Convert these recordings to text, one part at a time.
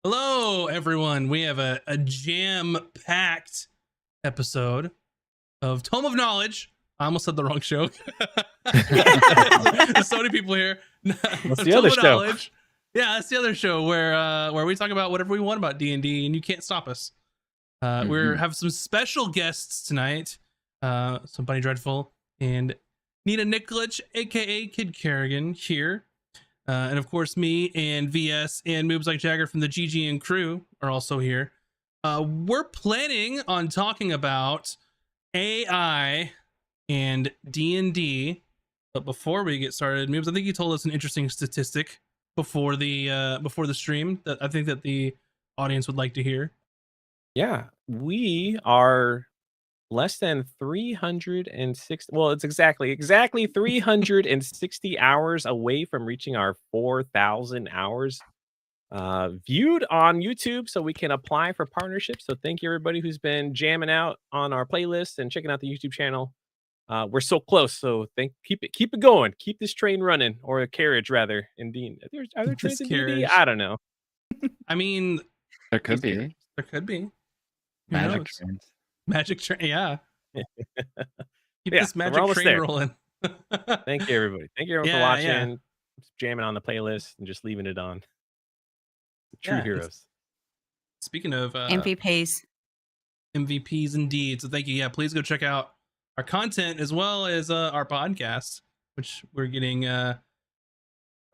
Hello, everyone. We have a jam-packed episode of Tome of Knowledge. I almost said the wrong show. There's so many people here. What's the other show? Yeah, that's the other show where we talk about whatever we want about D&D, and you can't stop us. We have some special guests tonight. Some Bunny Dreadful and Nina Nikolic, aka Kid Kerrigan, here. And of course, me and VS and Moves Like Jagger from the GGN crew are also here. We're planning on talking about AI and D&D. But before we get started, Moves, I think you told us an interesting statistic before the stream that I think that the audience would like to hear. Yeah, we are less than 360. Well, it's exactly 360 hours away from reaching our 4,000 hours viewed on YouTube, so we can apply for partnerships. So thank you everybody who's been jamming out on our playlist and checking out the YouTube channel. We're so close, so keep it going. Keep this train running, or a carriage rather. Indeed, are there trains in D&D? I don't know. I mean, there could be. There could be. Magic trains. Magic train, yeah. Keep Yeah, this magic train rolling. Thank you, everybody. Thank you everyone for watching, jamming on the playlist, and just leaving it on. True heroes. Speaking of MVPs indeed. So thank you. Yeah, please go check out our content as well as our podcast, which we're getting. Our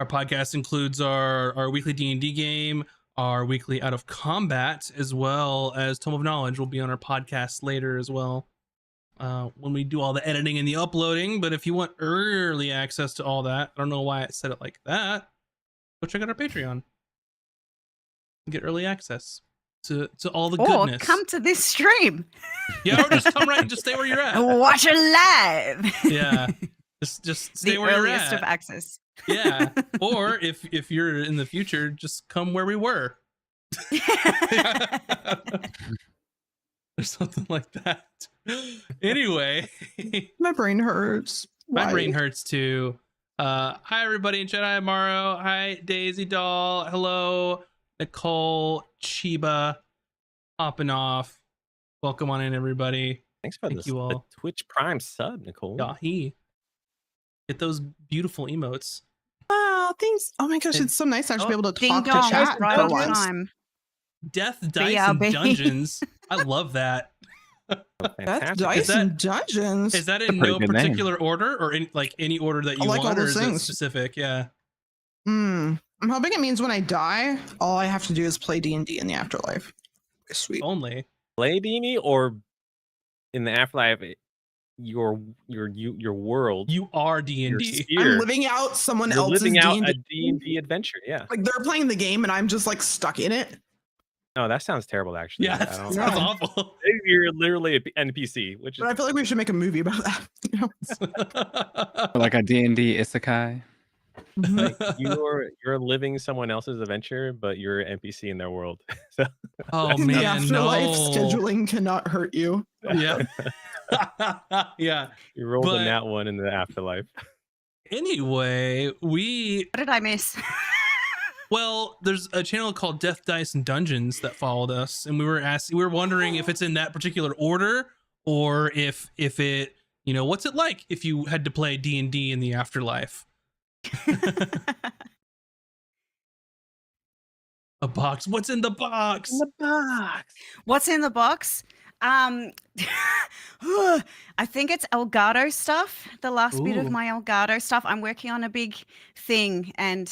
podcast includes our weekly D&D game, our weekly Out of Combat, as well as Tome of Knowledge will be on our podcast later as well, when we do all the editing and the uploading. But if you want early access to all that, I don't know why I said it like that, go check out our Patreon and get early access to all the goodness. Or come to this stream. Yeah, or just come right and just stay where you're at. Watch it live. Yeah, just stay where you're at. The earliest of access. Yeah, or if you're in the future, just come where we were. Or something like that. Anyway, my brain hurts. My brain hurts too. Hi everybody in chat. Hi Amaro. Hi Daisy Doll. Hello Nicole Chiba. Popping off. Welcome on in, everybody. Thanks for the Twitch Prime sub, Nicole. Yahi. Get those beautiful emotes. Wow, thanks. Oh my gosh, it's so nice to actually be able to talk to chat right for on once. time. Death, Dice, and Dungeons. I love that. Death, Dice, and Dungeons. Is that in no particular order, or in like any order that you want, all or those is things. it specific? Yeah. I'm hoping it means when I die, all I have to do is play D&D in the afterlife. Sweet. Only play D&D, or in the afterlife, your world. You are D&D. I'm living out someone else's living out D&D. a D&D adventure. Yeah, like they're playing the game and I'm just like stuck in it. No, that sounds terrible. Actually, yeah, that sounds awful. You're literally an NPC, which is. But I feel like we should make a movie about that. You know? Like a D&D isekai. Like you're living someone else's adventure, but you're an NPC in their world. So. Oh in man, the afterlife, no. Scheduling cannot hurt you. Yeah. Yeah. You rolled in that one in the afterlife. Anyway, What did I miss? Well, there's a channel called Death, Dice, and Dungeons that followed us, and we were wondering if it's in that particular order, or if it, what's it like if you had to play D&D in the afterlife. A box. What's in the box? What's in the box? I think it's Elgato stuff. The last bit of my Elgato stuff. I'm working on a big thing, and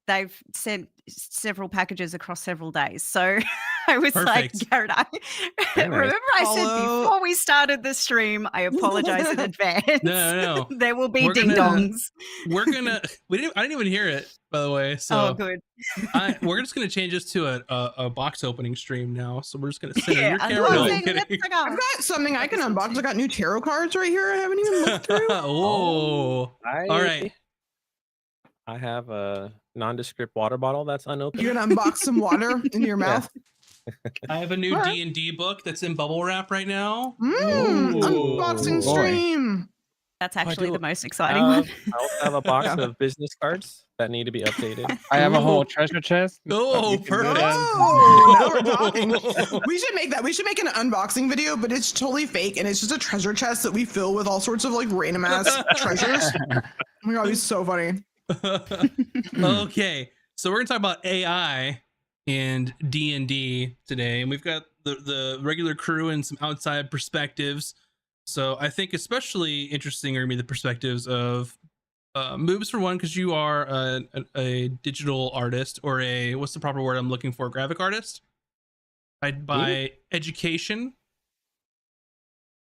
they've sent several packages across several days. So I was like, Garrett, remember I said before we started the stream, I apologize in advance. No. There will be ding-dongs. I didn't even hear it, by the way. So good. We're just going to change this to a box opening stream now. So we're just going to sit in your camera. I've got something I can unbox. I got new tarot cards right here. I haven't even looked through. All right. I have a nondescript water bottle that's unopened. You're gonna unbox some water in your mouth. I have a new D&D book that's in bubble wrap right now. Unboxing stream. That's I actually do the most exciting one. I also have a box Yeah. of business cards that need to be updated. I have a whole Ooh. treasure chest. Oh, We can do perfect. that. Oh, now we're talking. We should make that. We should make an unboxing video, but it's totally fake, and it's just a treasure chest that we fill with all sorts of like random ass treasures. Oh my god, it's so funny. Okay, so we're gonna talk about AI and D&D today, and we've got the regular crew and some outside perspectives. So I think especially interesting are gonna be the perspectives of Moobs, for one, because you are a digital artist, or a, what's the proper word I'm looking for, graphic artist by education.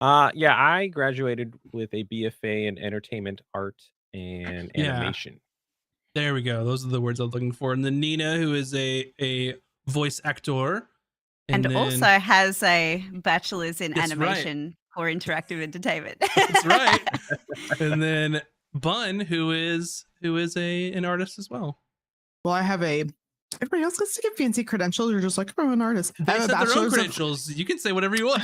Yeah, I graduated with a BFA in entertainment art and Yeah. animation. There we go. Those are the words I'm looking for. And then Nina, who is a voice actor, And then, also has a bachelor's in That's right. animation for interactive entertainment. That's right. And then Bun, who is an artist as well. Well, I have a. Everybody else gets to get fancy credentials. You're just like, I'm an artist. They I have a set their own bachelor's of credentials. You can say whatever you want.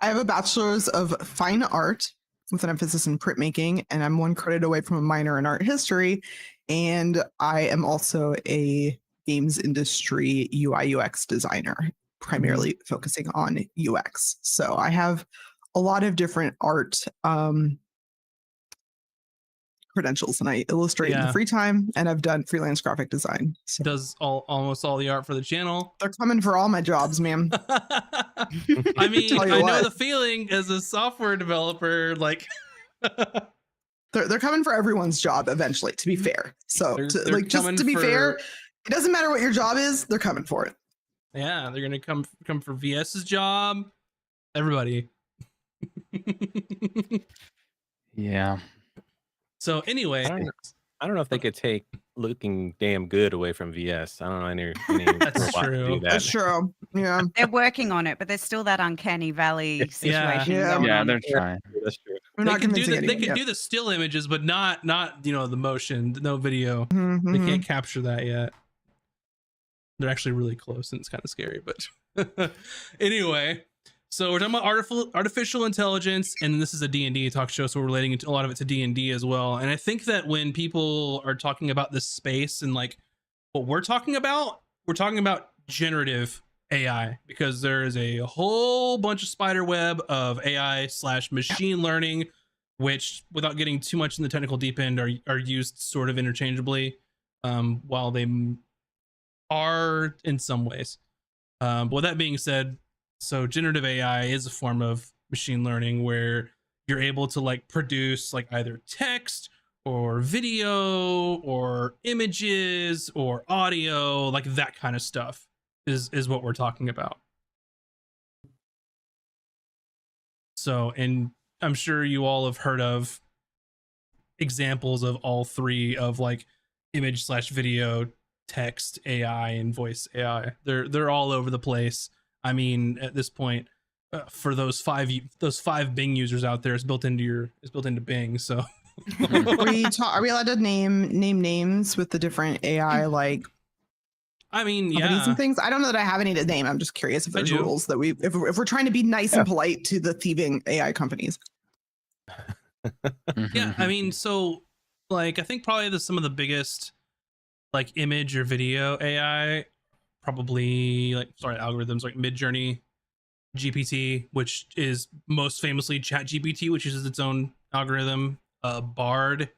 I have a bachelor's of fine art with an emphasis in printmaking, and I'm 1 credit away from a minor in art history. And I am also a games industry UI UX designer, primarily focusing on UX. So I have a lot of different art credentials, and I illustrate in Yeah. the free time, and I've done freelance graphic design. So Does almost all the art for the channel. they're coming for all my jobs, man. I mean, Tell you I know what. the feeling as a software developer, like They're coming for everyone's job eventually, to be fair. So They're like, just coming to be fair, for- it doesn't matter what your job is, they're coming for it. yeah, they're gonna come for VS's job. Everybody. Yeah. So anyway, I don't know if they could take looking damn good away from VS. I don't know any That's robots to true. do that. That's true. Yeah. They're working on it, but there's still that uncanny valley Yeah. situation Yeah. going Yeah, on. they're trying. That's true. We're they not can do convincing the, they anyone can yet. do the still images, but not the motion, no video. Mhm, They mhm. can't capture that yet. They're actually really close, and it's kind of scary. But anyway, so we're talking about artificial intelligence, and this is a D&D talk show, so we're relating a lot of it to D&D as well. And I think that when people are talking about this space and like what we're talking about generative AI, because there is a whole bunch of spider web of AI/machine learning, which, without getting too much in the technical deep end, are used sort of interchangeably, while they are in some ways. But with that being said, so generative AI is a form of machine learning where you're able to like produce like either text or video or images or audio, like that kind of stuff is what we're talking about. So, and I'm sure you all have heard of examples of all three of like image/video, text AI, and voice AI. They're all over the place. I mean, at this point, for those five Bing users out there, it's built into Bing. So Are we allowed to name names with the different AI like I mean, companies yeah, and things? I don't know that I have any to name. I'm just curious if there's do. rules that if we're trying to be nice and polite to the thieving AI companies. yeah. I mean, so like I think probably some of the biggest like image or video AI, probably algorithms like Midjourney, GPT, which is most famously ChatGPT, which uses its own algorithm. Bard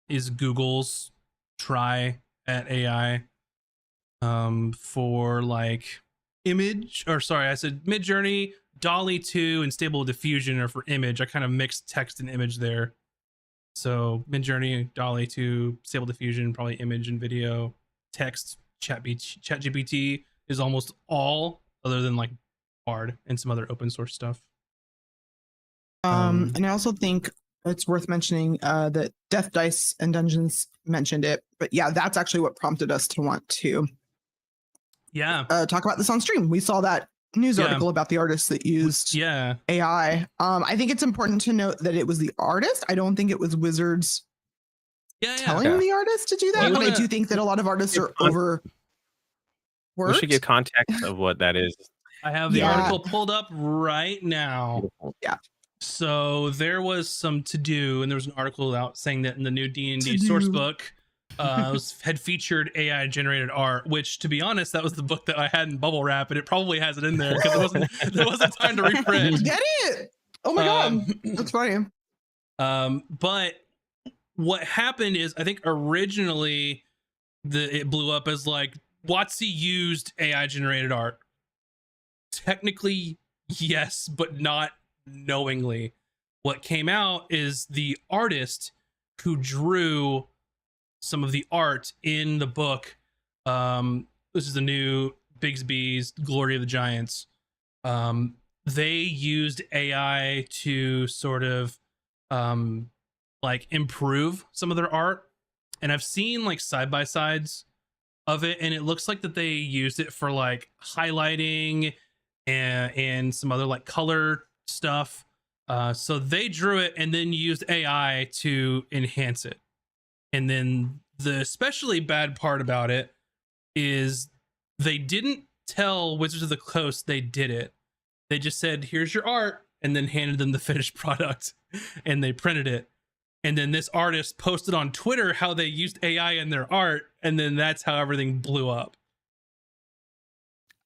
is Google's try at AI. For like image, or sorry, I said Midjourney, Dolly 2, and Stable Diffusion are for image. I kind of mixed text and image there. So Midjourney, Dolly 2, Stable Diffusion, probably image and video. Text, ChatGPT is almost all, other than like Bard and some other open source stuff. And I also think it's worth mentioning that Death Dice and Dungeons mentioned it, but yeah, that's actually what prompted us to want to talk about this on stream. We saw that news article about the artists that used AI. I think it's important to note that it was the artist. I don't think it was Wizards telling the artist to do that, but I do think that a lot of artists are overworked. We should give context of what that is. I have the article pulled up right now. Yeah. So there was some to do, and there was an article out saying that in the new D&D source book had featured AI generated art, which, to be honest, that was the book that I had in bubble wrap, and it probably has it in there because there wasn't time to reprint. Get it? Oh my god, that's funny. But what happened is, I think originally it blew up as like WotC used AI generated art. Technically, yes, but not knowingly. What came out is the artist who drew some of the art in the book. This is the new Bigsby's Glory of the Giants. They used AI to sort of like improve some of their art, and I've seen like side by sides of it, and it looks like that they used it for like highlighting and some other like color stuff. So they drew it and then used AI to enhance it. And then the especially bad part about it is they didn't tell Wizards of the Coast they did it. They just said, here's your art, and then handed them the finished product, and they printed it. And then this artist posted on Twitter how they used AI in their art, and then that's how everything blew up.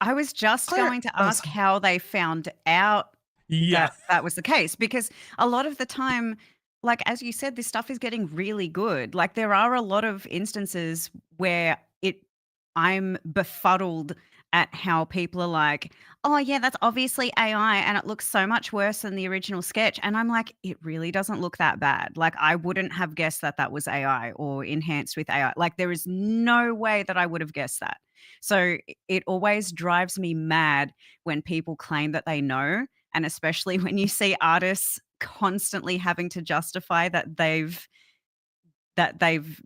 I was just going to ask how they found out that was the case, because a lot of the time, like as you said, this stuff is getting really good. Like there are a lot of instances where I'm befuddled at how people are like, oh yeah, that's obviously AI and it looks so much worse than the original sketch. And I'm like, it really doesn't look that bad. Like I wouldn't have guessed that was AI or enhanced with AI. Like there is no way that I would have guessed that. So it always drives me mad when people claim that they know. And especially when you see artists constantly having to justify that they've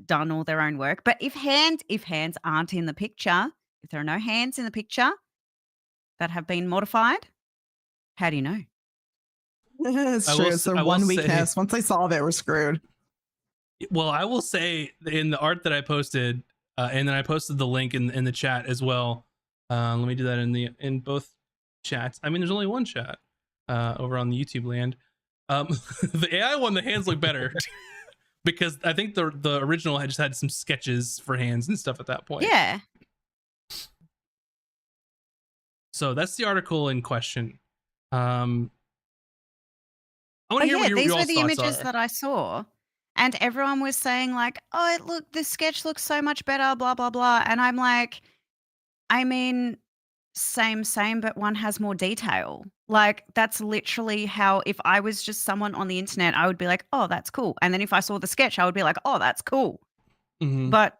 done all their own work. But if hands aren't in the picture, if there are no hands in the picture that have been modified, how do you know? It's true. It's their one weakness. Once they solve it, we're screwed. Well, I will say in the art that I posted, and then I posted the link in the chat as well. Let me do that in both chats. I mean, there's only one chat over on the YouTube land. The AI one, the hands look better. Because I think the original had just had some sketches for hands and stuff at that point. Yeah. So that's the article in question. I want to hear what your these all's were the thoughts images are. that I saw, and everyone was saying like, "Oh, look, this sketch looks so much better." Blah blah blah, and I'm like, I mean, same, but one has more detail. Like that's literally how, if I was just someone on the internet, I would be like, oh, that's cool. And then if I saw the sketch, I would be like, oh, that's cool. Mm-hmm. But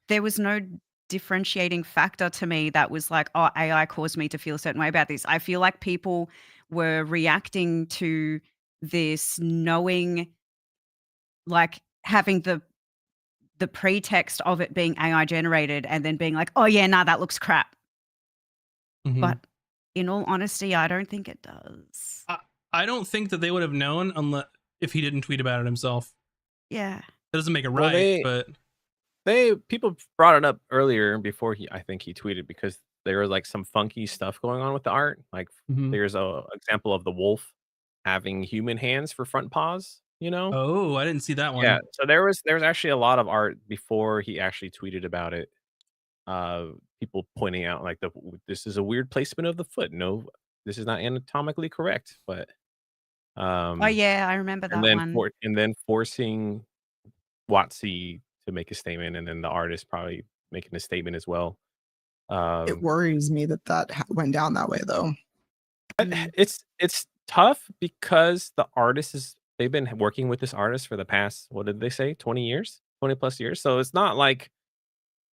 there was no differentiating factor to me that was like, oh, AI caused me to feel a certain way about this. I feel like people were reacting to this knowing, like having the pretext of it being AI generated and then being like, oh yeah, nah, that looks crap. Mm-hmm. But in all honesty, I don't think it does. I don't think that they would have known if he didn't tweet about it himself. Yeah. That doesn't make it right, but people brought it up earlier before I think he tweeted, because there was like some funky stuff going on with the art. Like there's a example of the wolf having human hands for front paws, you know? Oh, I didn't see that one. Yeah. So there was actually a lot of art before he actually tweeted about it. People pointing out like this is a weird placement of the foot. No, this is not anatomically correct. But oh yeah, I remember that one. And then forcing WotC to make a statement, and then the artist probably making a statement as well. It worries me that went down that way, though. It's tough because the artist they've been working with this artist for the past, what did they say, 20 plus years. So it's not like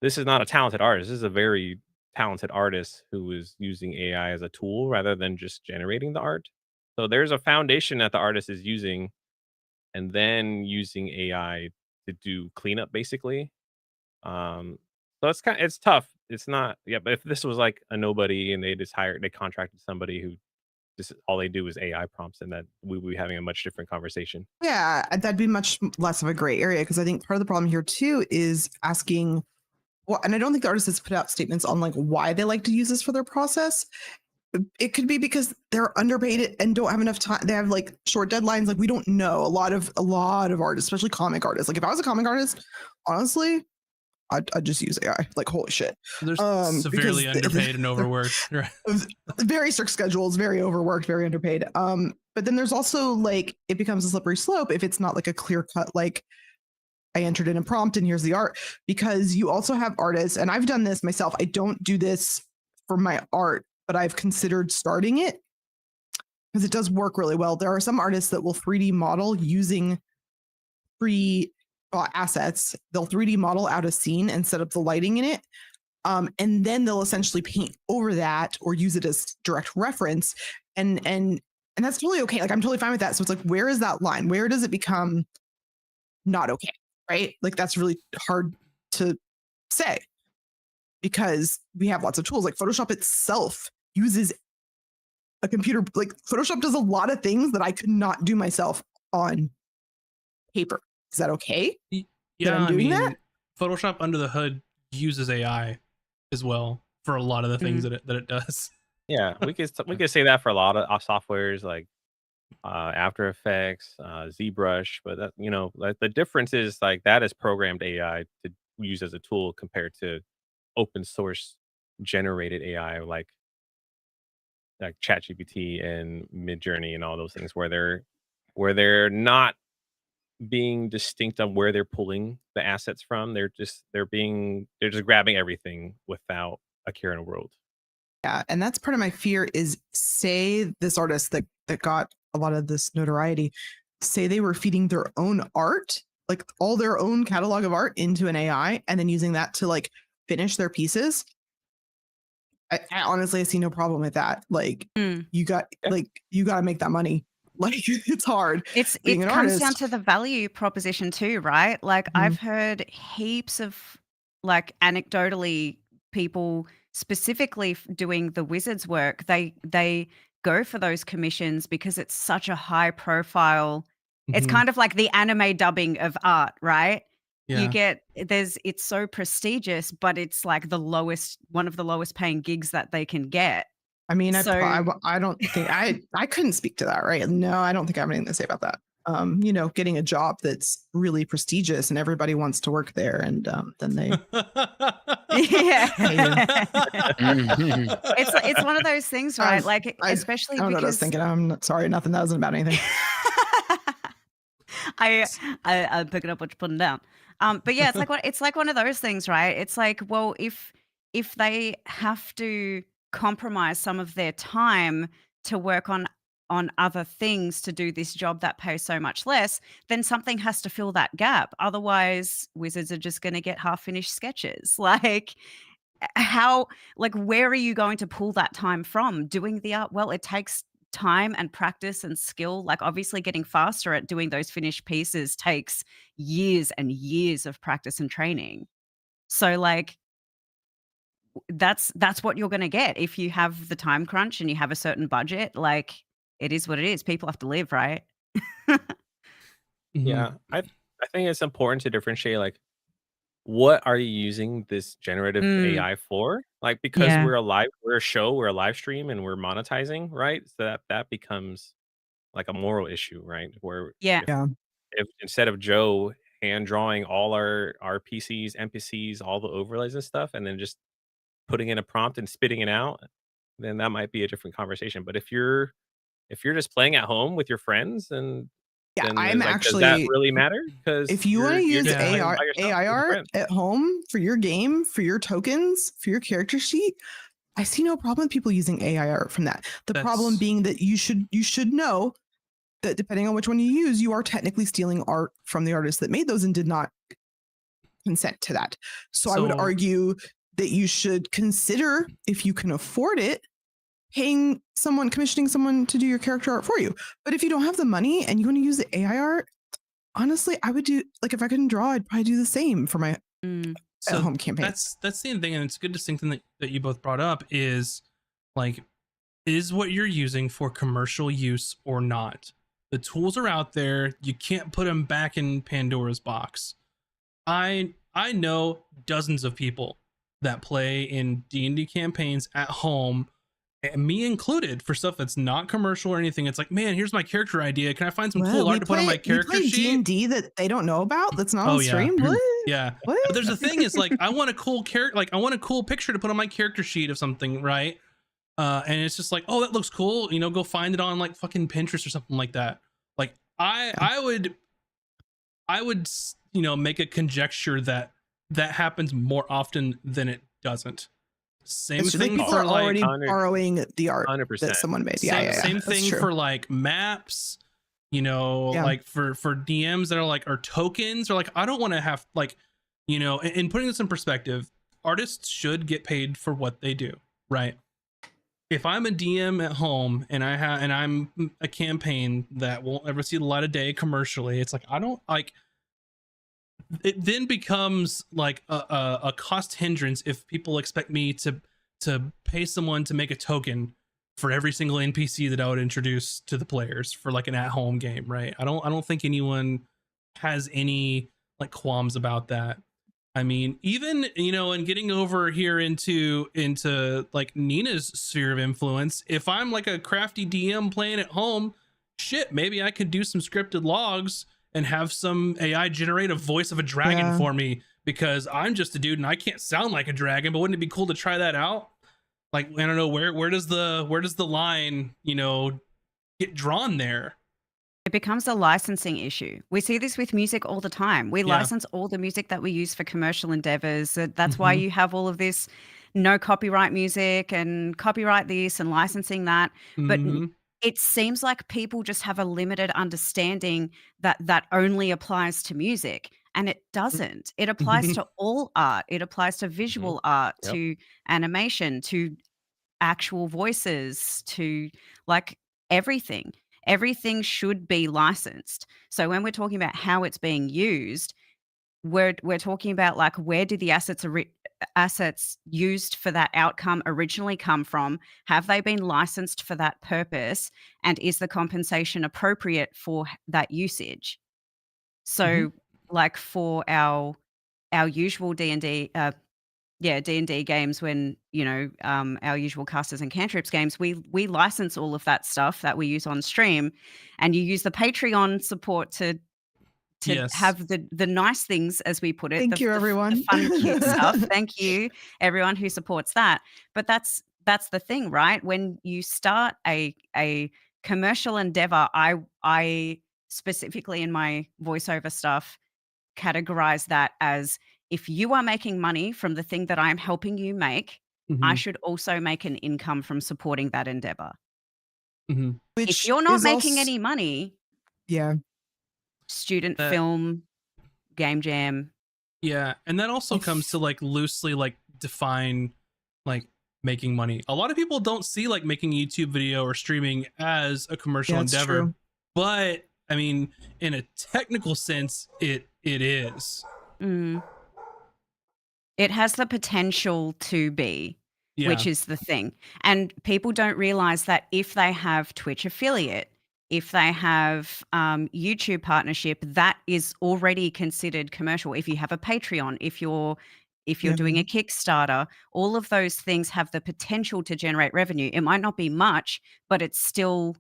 this is not a talented artist. This is a very talented artist who is using AI as a tool rather than just generating the art. So there's a foundation that the artist is using, and then using AI to do cleanup, basically. So it's tough. It's not, but if this was like a nobody and they contracted somebody who just all they do is AI prompts, and that we would be having a much different conversation. Yeah, that'd be much less of a gray area, because I think part of the problem here too is asking, well, and I don't think the artist has put out statements on like why they like to use this for their process. it could be because they're underpaid and don't have enough time. They have like short deadlines. Like we don't know. A lot of artists, especially comic artists. Like if I was a comic artist, honestly, I'd just use AI. Like holy shit. They're severely underpaid and overworked. Right. Very strict schedules, very overworked, very underpaid. But then there's also like it becomes a slippery slope if it's not like a clear cut like I entered in a prompt and here's the art, because you also have artists, and I've done this myself. I don't do this for my art, but I've considered starting it because it does work really well. There are some artists that will 3D model using free assets. They'll 3D model out a scene and set up the lighting in it. And then they'll essentially paint over that or use it as direct reference. And that's totally okay. Like I'm totally fine with that. So it's like, where is that line? Where does it become not okay? Right? Like that's really hard to say because we have lots of tools. Like Photoshop itself uses a computer. Like Photoshop does a lot of things that I could not do myself on paper. Is that okay? Yeah, I mean, that? Photoshop under the hood uses AI as well for a lot of the things that it does. Yeah, we could say that for a lot of softwares like After Effects, ZBrush, but that, like the difference is like that is programmed AI to use as a tool compared to open source generated AI like ChatGPT and Midjourney and all those things where they're not being distinct on where they're pulling the assets from. They're just grabbing everything without a care in the world. Yeah, and that's part of my fear is say this artist that got a lot of this notoriety, say they were feeding their own art, like all their own catalog of art into an AI and then using that to like finish their pieces. I honestly, I see no problem with that. Like you got to make that money. Like it's hard. It comes down to the value proposition too, right? Like I've heard heaps of like anecdotally people specifically doing the Wizards work. They go for those commissions because it's such a high profile. It's kind of like the anime dubbing of art, right? Yeah. It's so prestigious, but it's like one of the lowest paying gigs that they can get. I mean, I don't think I couldn't speak to that, right? No, I don't think I have anything to say about that. Getting a job that's really prestigious and everybody wants to work there, and then they, yeah, it's one of those things, right? Like, especially I don't know what I was thinking. I'm not, sorry, nothing. That wasn't about anything. I'm picking up what you're putting down. But yeah, it's like one of those things, right? It's like, well, if they have to compromise some of their time to work on other things to do this job that pays so much less, then something has to fill that gap. Otherwise, Wizards are just going to get half-finished sketches. Like, where are you going to pull that time from? Doing the art, well, it takes time and practice and skill. Like obviously getting faster at doing those finished pieces takes years and years of practice and training. So like that's what you're going to get if you have the time crunch and you have a certain budget. Like it is what it is. People have to live, right? Yeah, I think it's important to differentiate like what are you using this generative AI for? Like because we're a show, we're a live stream, and we're monetizing, right? So that becomes like a moral issue, right? Where if instead of Joe hand drawing all our PCs, NPCs, all the overlays and stuff, and then just putting in a prompt and spitting it out, then that might be a different conversation. But if you're just playing at home with your friends, and then I'm does that really matter? Because if you want to use AI art at home for your game, for your tokens, for your character sheet, I see no problem with people using AI art from that. The problem being that you should know that depending on which one you use, you are technically stealing art from the artist that made those and did not consent to that. So I would argue that you should consider, if you can afford it, commissioning someone to do your character art for you. But if you don't have the money and you want to use the AI art, honestly, I would do, like if I couldn't draw, I'd probably do the same for my home campaign. That's the thing, and it's a good distinction that you both brought up is like, is what you're using for commercial use or not? The tools are out there. You can't put them back in Pandora's box. I know dozens of people that play in D&D campaigns at home and me included, for stuff that's not commercial or anything. It's like, man, here's my character idea. Can I find some cool art to put on my character sheet? D&D that they don't know about. That's not on stream. Yeah. What? Yeah. What? But there's the thing is, like, I want a cool character. Like, I want a cool picture to put on my character sheet of something, right? And it's just like, oh, that looks cool. You know, go find it on like fucking Pinterest or something like that. Like, I would, you know, make a conjecture that happens more often than it doesn't. Same thing for like already borrowing the art 100%. that someone made. Same thing for like maps, you know, like for DMs that are tokens, or like, I don't want to have like, you know, and putting this in perspective, artists should get paid for what they do, right? If I'm a DM at home and I'm a campaign that won't ever see the light of day commercially, it's like, I don't like. It then becomes like a cost hindrance if people expect me to pay someone to make a token for every single NPC that I would introduce to the players for like an at-home game, right? I don't think anyone has any like qualms about that. I mean, even, you know, and getting over here into like Nina's sphere of influence, if I'm like a crafty DM playing at home, shit, maybe I could do some scripted logs and have some AI generate a voice of a dragon for me, because I'm just a dude and I can't sound like a dragon. But wouldn't it be cool to try that out? Like, I don't know, where does the line, you know, get drawn there? It becomes a licensing issue. We see this with music all the time. We license all the music that we use for commercial endeavors. That's why you have all of this no copyright music and copyright this and licensing that. But it seems like people just have a limited understanding that only applies to music, and it doesn't. It applies to all art. It applies to visual art, to animation, to actual voices, to like everything. Everything should be licensed. So when we're talking about how it's being used, we're talking about like, where did the assets used for that outcome originally come from? Have they been licensed for that purpose? And is the compensation appropriate for that usage? So like for our usual D&D, D&D games, when, you know, our usual casters and cantrips games, we license all of that stuff that we use on stream, and you use the Patreon support to have the nice things, as we put it. Thank you, everyone. The fun, cute stuff. Thank you, everyone who supports that. But that's the thing, right? When you start a commercial endeavor, I specifically in my voiceover stuff categorize that as, if you are making money from the thing that I'm helping you make, I should also make an income from supporting that endeavor. If you're not making any money, student film, game jam. Yeah, and that also comes to like loosely like define like making money. A lot of people don't see like making a YouTube video or streaming as a commercial endeavor, true. But I mean, in a technical sense, it is. It has the potential to be, which is the thing. And people don't realize that if they have Twitch affiliate, if they have YouTube partnership, that is already considered commercial. If you have a Patreon, if you're doing a Kickstarter, all of those things have the potential to generate revenue. It might not be much, but it's still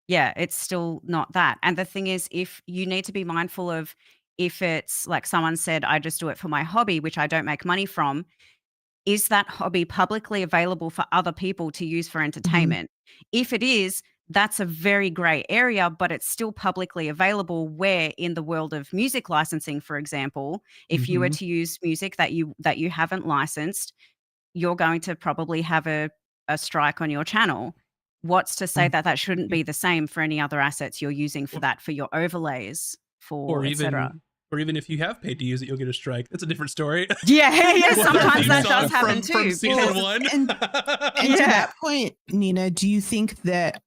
not that. And the thing is, if you need to be mindful of, if it's like someone said, I just do it for my hobby, which I don't make money from, is that hobby publicly available for other people to use for entertainment? If it is, that's a very gray area, but it's still publicly available, where in the world of music licensing, for example, if you were to use music that you haven't licensed, you're going to probably have a strike on your channel. What's to say that shouldn't be the same for any other assets you're using for that, for your overlays, for etc. Or even if you have paid to use it, you'll get a strike. That's a different story. Yeah, sometimes that does happen too. From season one. And to that point, Nina, do you think that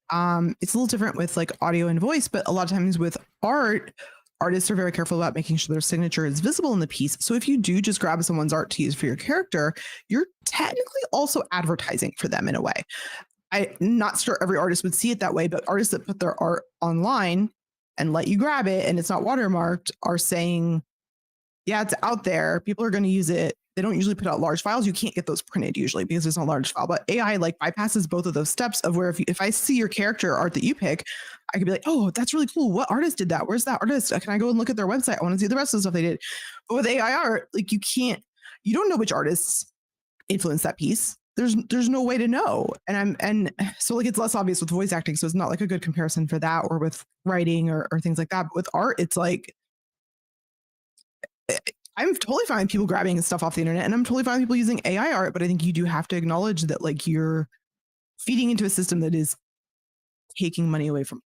it's a little different with like audio and voice, but a lot of times with art, artists are very careful about making sure their signature is visible in the piece. So if you do just grab someone's art to use for your character, you're technically also advertising for them in a way. I'm not sure every artist would see it that way, but artists that put their art online and let you grab it and it's not watermarked are saying, yeah, it's out there. People are going to use it. they don't usually put out large files. You can't get those printed usually because there's no large file. But AI like bypasses both of those steps of where if I see your character art that you pick, I could be like, oh, that's really cool. What artist did that? Where's that artist? Can I go and look at their website? I want to see the rest of the stuff they did. But with AI art, like you don't know which artists influenced that piece. There's no way to know. And so like it's less obvious with voice acting. So it's not like a good comparison for that or with writing or things like that. But with art, it's like I'm totally fine with people grabbing stuff off the internet, and I'm totally fine with people using AI art, but I think you do have to acknowledge that like you're feeding into a system that is taking money away from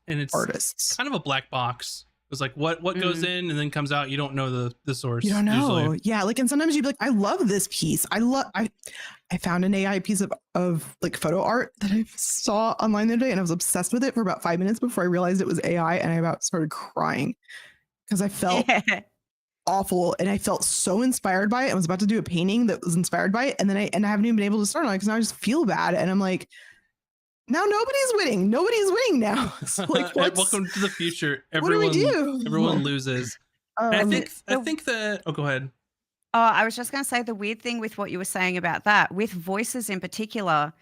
and it's artists. Kind of a black box. It's like what goes in and then comes out. You don't know the source. You don't know. Usually. Yeah. Like, and sometimes you'd be like, I love this piece. I found an AI piece of like photo art that I saw online the other day, and I was obsessed with it for about 5 minutes before I realized it was AI, and I about started crying because I felt awful, and I felt so inspired by it. I was about to do a painting that was inspired by it, and then I haven't even been able to start on it because now I just feel bad, and I'm like, now nobody's winning now. So like, welcome to the future. Everyone loses. I think that. Oh, go ahead. Oh, I was just going to say the weird thing with what you were saying about that, with voices in particular,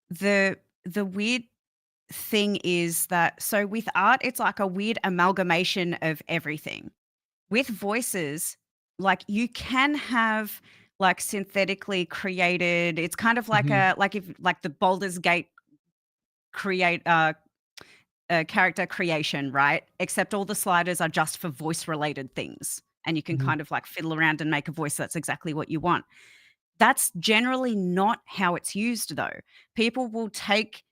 the weird thing is that, so with art, it's like a weird amalgamation of everything. With voices, like you can have like synthetically created, it's kind of like the Baldur's Gate character creation, right? Except all the sliders are just for voice related things. And you can kind of like fiddle around and make a voice that's exactly what you want. That's generally not how it's used though. People will take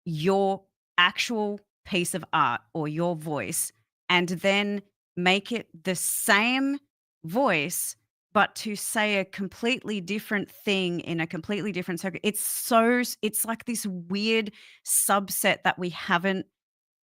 your actual piece of art or your voice and then make it the same voice, but to say a completely different thing in a completely different circuit. It's like this weird subset that we haven't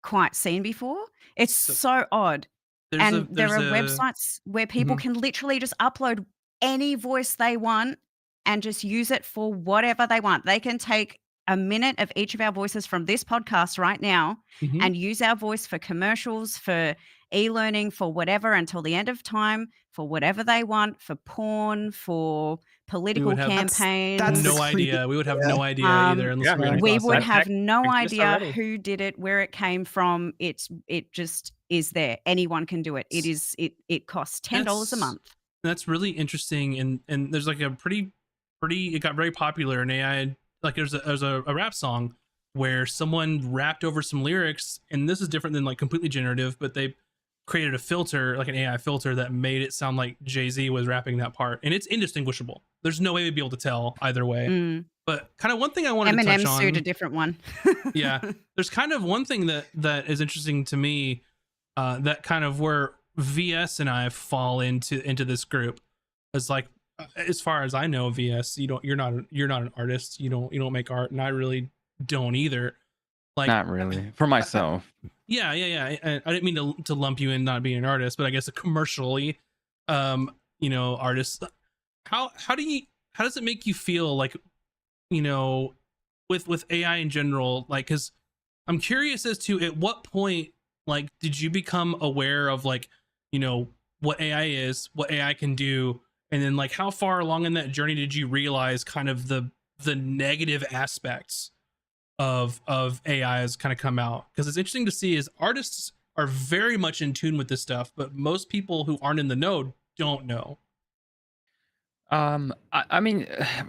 quite seen before. It's so odd. There are websites where people can literally just upload any voice they want and just use it for whatever they want. They can take a minute of each of our voices from this podcast right now and use our voice for commercials, for e-learning, for whatever until the end of time, for whatever they want, for porn, for political campaigns. That's no idea. We would have no idea either unless we would have no idea who did it, where it came from. It just is there. Anyone can do it. It costs $10 a month. That's really interesting, and there's like a pretty it got very popular in AI. Like there's a rap song where someone rapped over some lyrics, and this is different than like completely generative, but they created a filter, like an AI filter, that made it sound like Jay-Z was rapping that part, and it's indistinguishable. There's no way we'd be able to tell either way. But kind of one thing I wanted to touch on. Eminem sued a different one. Yeah, there's kind of one thing that is interesting to me, that kind of where VS and I fall into this group is like, as far as I know, VS, you're not an artist. You don't make art, and I really don't either. Like, not really for myself. Yeah. I didn't mean to lump you in not being an artist, but I guess commercially, artists. How does it make you feel, like, with AI in general? Like, because I'm curious as to at what point, like, did you become aware of, like, what AI is, what AI can do, and then like how far along in that journey did you realize kind of the negative aspects of AI has kind of come out? Because it's interesting to see is artists are very much in tune with this stuff, but most people who aren't in the know don't know. I mean,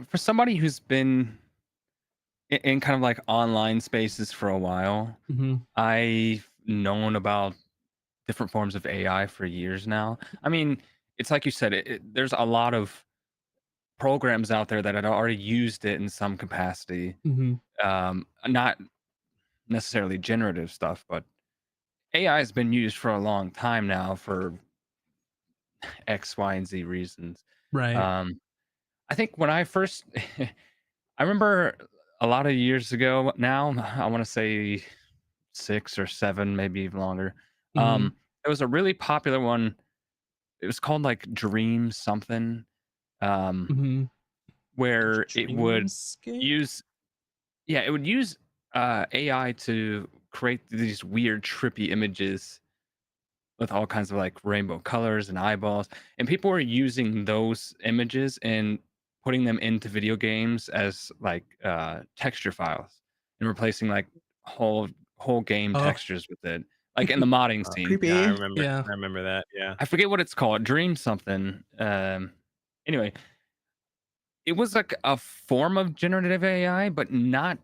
for somebody who's been in kind of like online spaces for a while, I've known about different forms of AI for years now. I mean, it's like you said, there's a lot of programs out there that had already used it in some capacity. Not necessarily generative stuff, but AI has been used for a long time now for X, Y, and Z reasons. Right. I think when I first, I remember a lot of years ago now, I want to say 6 or 7, maybe even longer. There was a really popular one. It was called like Dream something, where it would use AI to create these weird trippy images with all kinds of like rainbow colors and eyeballs, and people are using those images and putting them into video games as like texture files and replacing like whole game Oh, textures with it, like in the modding scene. Yeah, I Creepy. remember. Yeah. I remember that. Yeah. I forget what it's called, Dream something. Anyway, it was like a form of generative AI, but not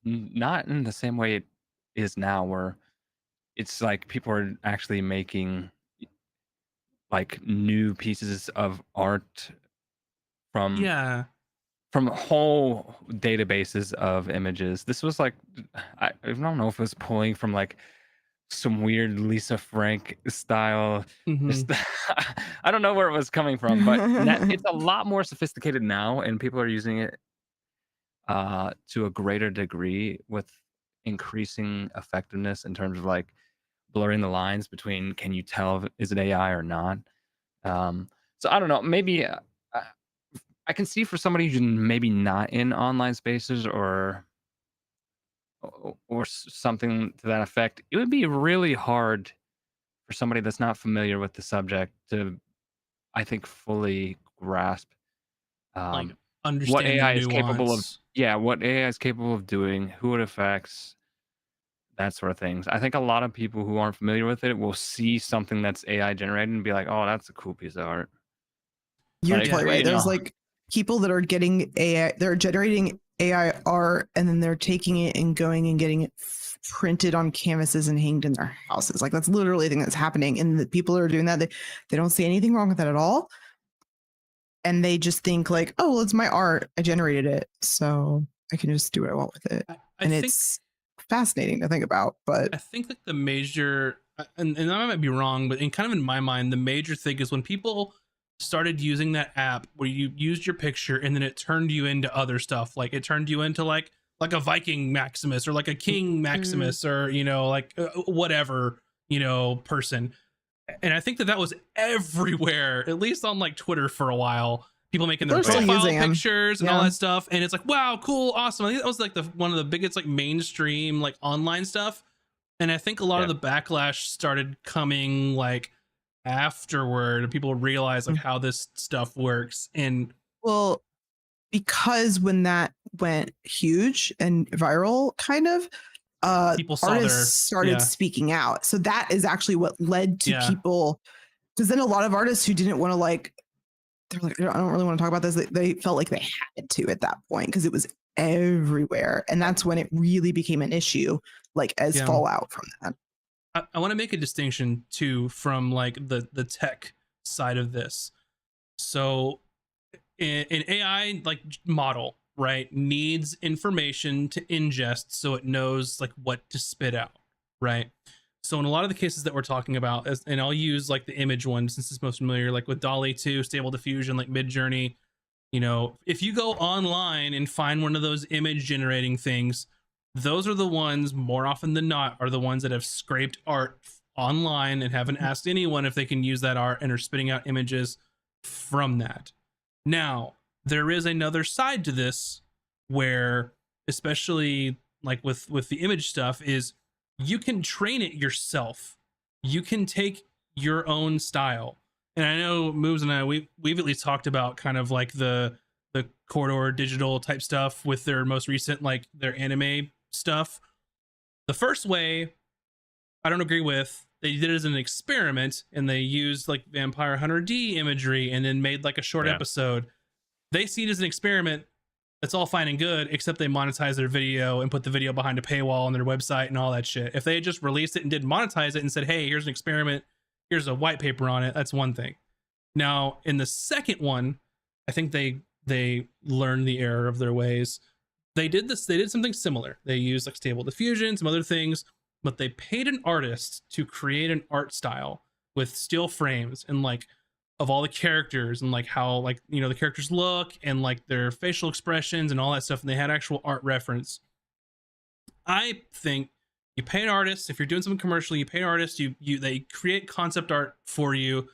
in the same way it is now, where it's like people are actually making like new pieces of art from yeah. whole databases of images. This was like I don't know if it was pulling from like some weird Lisa Frank style. Mhm. I don't know where it was coming from, but it's a lot more sophisticated now, and people are using it to a greater degree with increasing effectiveness in terms of like blurring the lines between can you tell if is it AI or not. So I don't know. Maybe I can see for somebody who's maybe not in online spaces or something to that effect, it would be really hard for somebody that's not familiar with the subject to, I think, fully grasp Like what understand the AI is capable of. nuance. Yeah, what AI is capable of doing, who it affects, that sort of things. I think a lot of people who aren't familiar with it will see something that's AI generated and be like, "Oh, that's a cool piece of art." You're Like, totally you right. There's know, like people that are getting AI, they're generating AI art, and then they're taking it and going and getting it printed on canvases and hanged in their houses. Like that's literally a thing that's happening. And the people that are doing that, they don't see anything wrong with that at all. And they just think like, oh, well, it's my art. I generated it, so I can just do what I want with it. I think it's fascinating to think about. But I think that the major, and I might be wrong, but in kind of in my mind, the major thing is when people started using that app where you used your picture and then it turned you into other stuff. Like it turned you into like a Viking Maximus or like a King Maximus or, you know, like whatever, you know, person. And I think that that was everywhere, at least on like Twitter for a while. People making their They're still profile using 'em. pictures and Yeah. all that stuff, and it's like, wow, cool, awesome. I think that was like the one of the biggest like mainstream like online stuff. And I think a lot of the backlash started coming like afterward. People realize like how this stuff works. And well, because when that went huge and viral, kind of, people saw artists started speaking out. So that is actually what led to people, because then a lot of artists who didn't want to like, they're like, I don't really want to talk about this. They felt like they had to at that point because it was everywhere. And that's when it really became an issue, like as fallout from that. I want to make a distinction too from like the tech side of this. So an AI like model, right, needs information to ingest so it knows like what to spit out, right? So in a lot of the cases that we're talking about, and I'll use like the image one since it's most familiar, like with DALL-E 2, Stable Diffusion, like Midjourney, you know, if you go online and find one of those image generating things, those are the ones more often than not are the ones that have scraped art online and haven't asked anyone if they can use that art and are spitting out images from that. Now, there is another side to this where, especially like with the image stuff, is you can train it yourself. You can take your own style. And I know Moves and I, we've at least talked about kind of like the Corridor Digital type stuff with their most recent, like their anime stuff. The first way, I don't agree with. They did it as an experiment and they used like Vampire Hunter D imagery and then made like a short episode. They see it as an experiment. That's all fine and good, except they monetize their video and put the video behind a paywall on their website and all that shit. If they had just released it and didn't monetize it and said, hey, here's an experiment, here's a white paper on it, that's one thing. Now, in the second one, I think they learned the error of their ways. They did something similar. They used like Stable Diffusion, some other things, but they paid an artist to create an art style with still frames and like of all the characters and like how like, you know, the characters look and like their facial expressions and all that stuff, and they had actual art reference. I think you pay an artist, if you're doing something commercially, you pay an artist, they create concept art for you,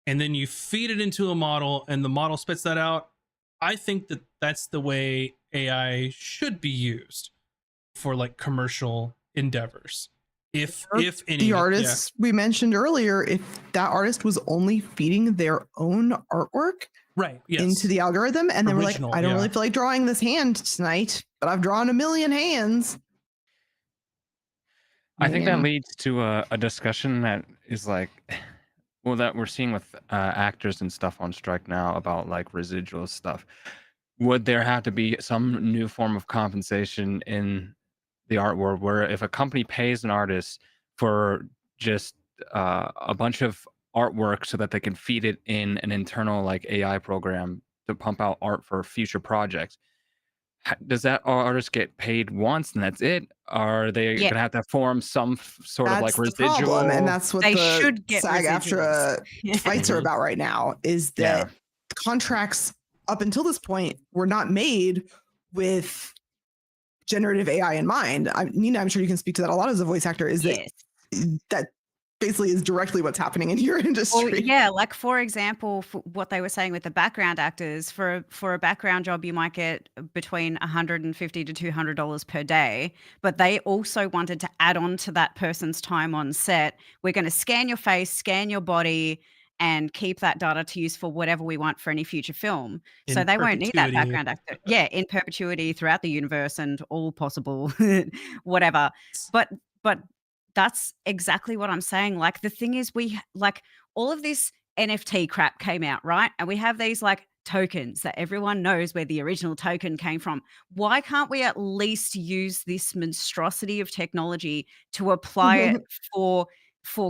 and then you feed it into a model and the model spits that out. I think that that's the way AI should be used for like commercial endeavors. If any the artists we mentioned earlier, if that artist was only feeding their own artwork into the algorithm, and they were like, I don't really feel like drawing this hand tonight, but I've drawn 1 million hands. I think that leads to a discussion that is like, well, that we're seeing with actors and stuff on strike now about like residual stuff. Would there have to be some new form of compensation in the art world where if a company pays an artist for just a bunch of artwork so that they can feed it in an internal like AI program to pump out art for future projects, does that artist get paid once and that's it? Are they going to have to form some sort of like residual? Problem, and that's what they the should get SAG-AFTRA fights are about right now, is that contracts up until this point were not made with generative AI in mind. Nina, I'm sure you can speak to that a lot as a voice actor, is that basically is directly what's happening in your industry. Well, yeah, like for example, for what they were saying with the background actors, for a background job, you might get between $150 to $200 per day, but they also wanted to add on to that person's time on set. We're going to scan your face, scan your body, and keep that data to use for whatever we want for any future film. So they won't need that background actor. Yeah, in perpetuity throughout the universe and all possible whatever. But that's exactly what I'm saying. Like the thing is, we like all of this NFT crap came out, right? And we have these like tokens that everyone knows where the original token came from. Why can't we at least use this monstrosity of technology to apply it for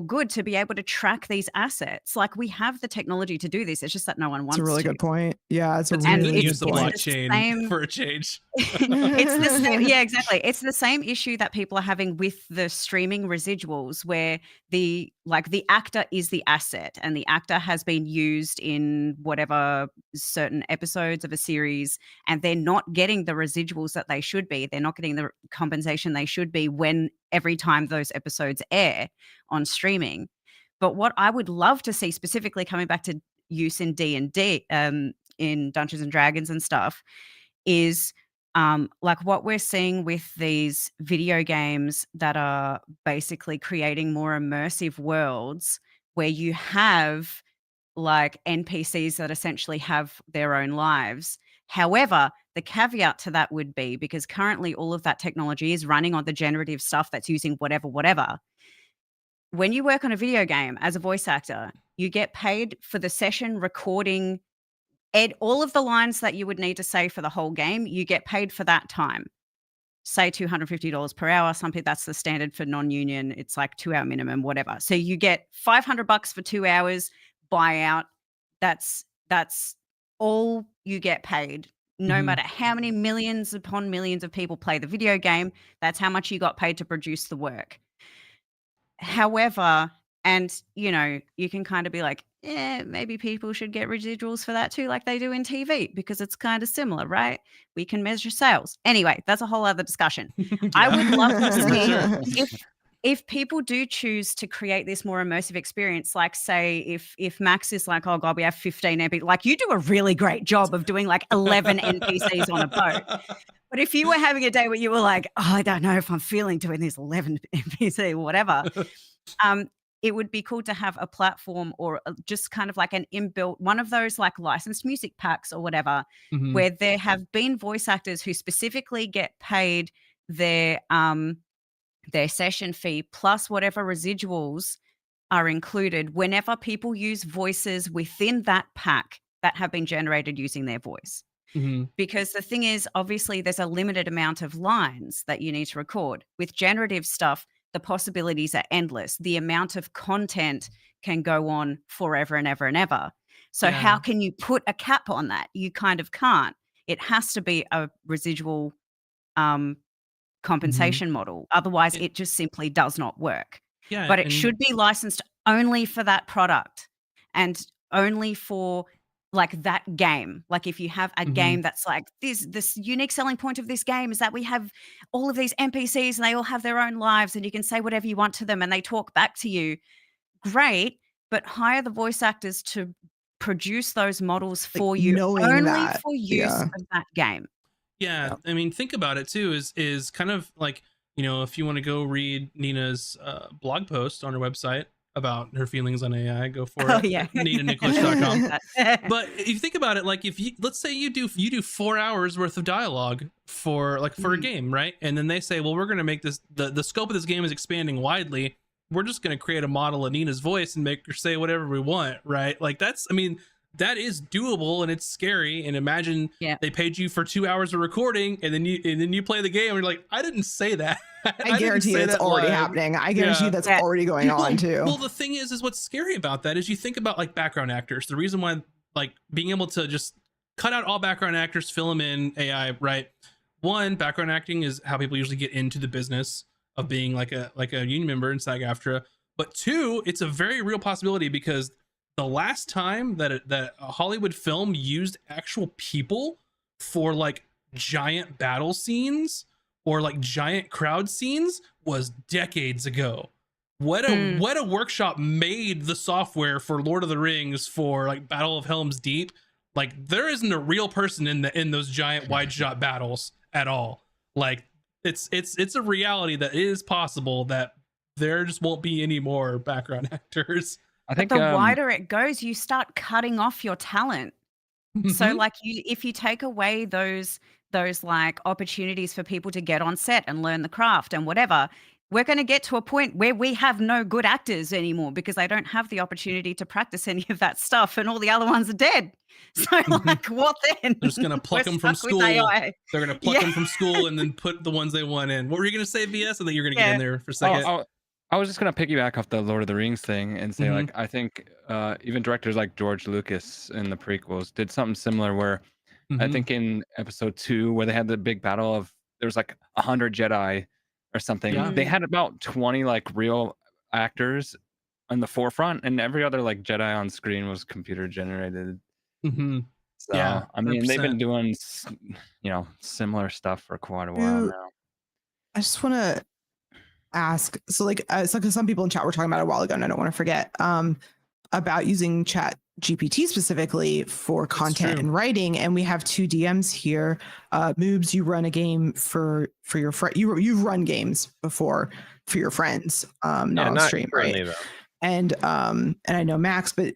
good, to be able to track these assets? Like we have the technology to do this. It's just that no one wants to. It's a really good point. Yeah, it's a really good use the blockchain for a change. It's the same, yeah, exactly. It's the same issue that people are having with the streaming residuals, where the actor is the asset, and the actor has been used in whatever certain episodes of a series, and they're not getting the residuals that they should be. They're not getting the compensation they should be when every time those episodes air on streaming. But what I would love to see, specifically coming back to use in D&D, in Dungeons and Dragons and stuff, is like what we're seeing with these video games that are basically creating more immersive worlds, where you have like NPCs that essentially have their own lives. However, the caveat to that would be, because currently all of that technology is running on the generative stuff that's using whatever. When you work on a video game as a voice actor, you get paid for the session recording, all of the lines that you would need to say for the whole game. You get paid for that time. Say $250 per hour. Something that's the standard for non-union. It's like 2 hour minimum, whatever. So you get $500 for 2 hours buyout. That's all you get paid. No matter how many millions upon millions of people play the video game, that's how much you got paid to produce the work. However, and you know, you can kind of be like, maybe people should get residuals for that too, like they do in TV, because it's kind of similar, right? We can measure sales. Anyway, that's a whole other discussion. I would love to see if people do choose to create this more immersive experience, like say if Max is like, oh God, we have 15 NPCs, like you do a really great job of doing like 11 NPCs on a boat. But if you were having a day where you were like, oh, I don't know if I'm feeling doing this 11 NPC or whatever, it would be cool to have a platform or just kind of like an inbuilt one of those like licensed music packs or whatever, where there have been voice actors who specifically get paid their session fee plus whatever residuals are included whenever people use voices within that pack that have been generated using their voice. Because the thing is, obviously, there's a limited amount of lines that you need to record. With generative stuff, the possibilities are endless. The amount of content can go on forever and ever and ever. So how can you put a cap on that? You kind of can't. It has to be a residual compensation model. Otherwise, it just simply does not work. But it should be licensed only for that product and only for like that game. Like if you have a game that's like this unique selling point of this game is that we have all of these NPCs and they all have their own lives and you can say whatever you want to them and they talk back to you. Great, but hire the voice actors to produce those models for you, only for use of that game. I mean, think about it too, is kind of like you know, if you want to go read Nina's blog post on her website about her feelings on AI, go for it. Yeah. NinaNicholas.com. But if you think about it, like if you, let's say you do 4 hours worth of dialogue for a game, right? And then they say, well, we're going to make this, the scope of this game is expanding widely. We're just going to create a model of Nina's voice and make her say whatever we want, right? Like that's, I mean, that is doable and it's scary. And imagine they paid you for 2 hours of recording and then you play the game and you're like, I didn't say that. I guarantee that's already happening. I guarantee that's already going on too. Well, the thing is what's scary about that is you think about like background actors. The reason why like being able to just cut out all background actors, fill them in AI, right? One, background acting is how people usually get into the business of being like a union member in SAG-AFTRA. But two, it's a very real possibility because the last time that a Hollywood film used actual people for like giant battle scenes or like giant crowd scenes was decades ago. Weta Workshop made the software for Lord of the Rings for like Battle of Helm's Deep. Like there isn't a real person in those giant wide shot battles at all. Like it's a reality that it is possible that there just won't be any more background actors. I think the wider it goes, you start cutting off your talent. So like if you take away those like opportunities for people to get on set and learn the craft and whatever, we're going to get to a point where we have no good actors anymore because they don't have the opportunity to practice any of that stuff and all the other ones are dead. So like what then? They're just going to pluck them from school. They're going to pluck them from school and then put the ones they want in. What were you going to say, VS? I think you're going to get in there for a second. I was just going to piggyback off the Lord of the Rings thing and say like, I think even directors like George Lucas in the prequels did something similar where I think in episode 2 where they had the big battle of, there was like 100 Jedi or something. Yeah. They had about 20 like real actors on the forefront and every other like Jedi on screen was computer generated. So, yeah, I mean, 100%. They've been doing, you know, similar stuff for quite a while now. I just want to ask, so like, because some people in chat were talking about it a while ago and I don't want to forget about using Chat GPT specifically for content and writing, and we have 2 DMs here. Moobs, you run a game for your friend. You've run games before for your friends, not on stream, right? Though. And I know Max, but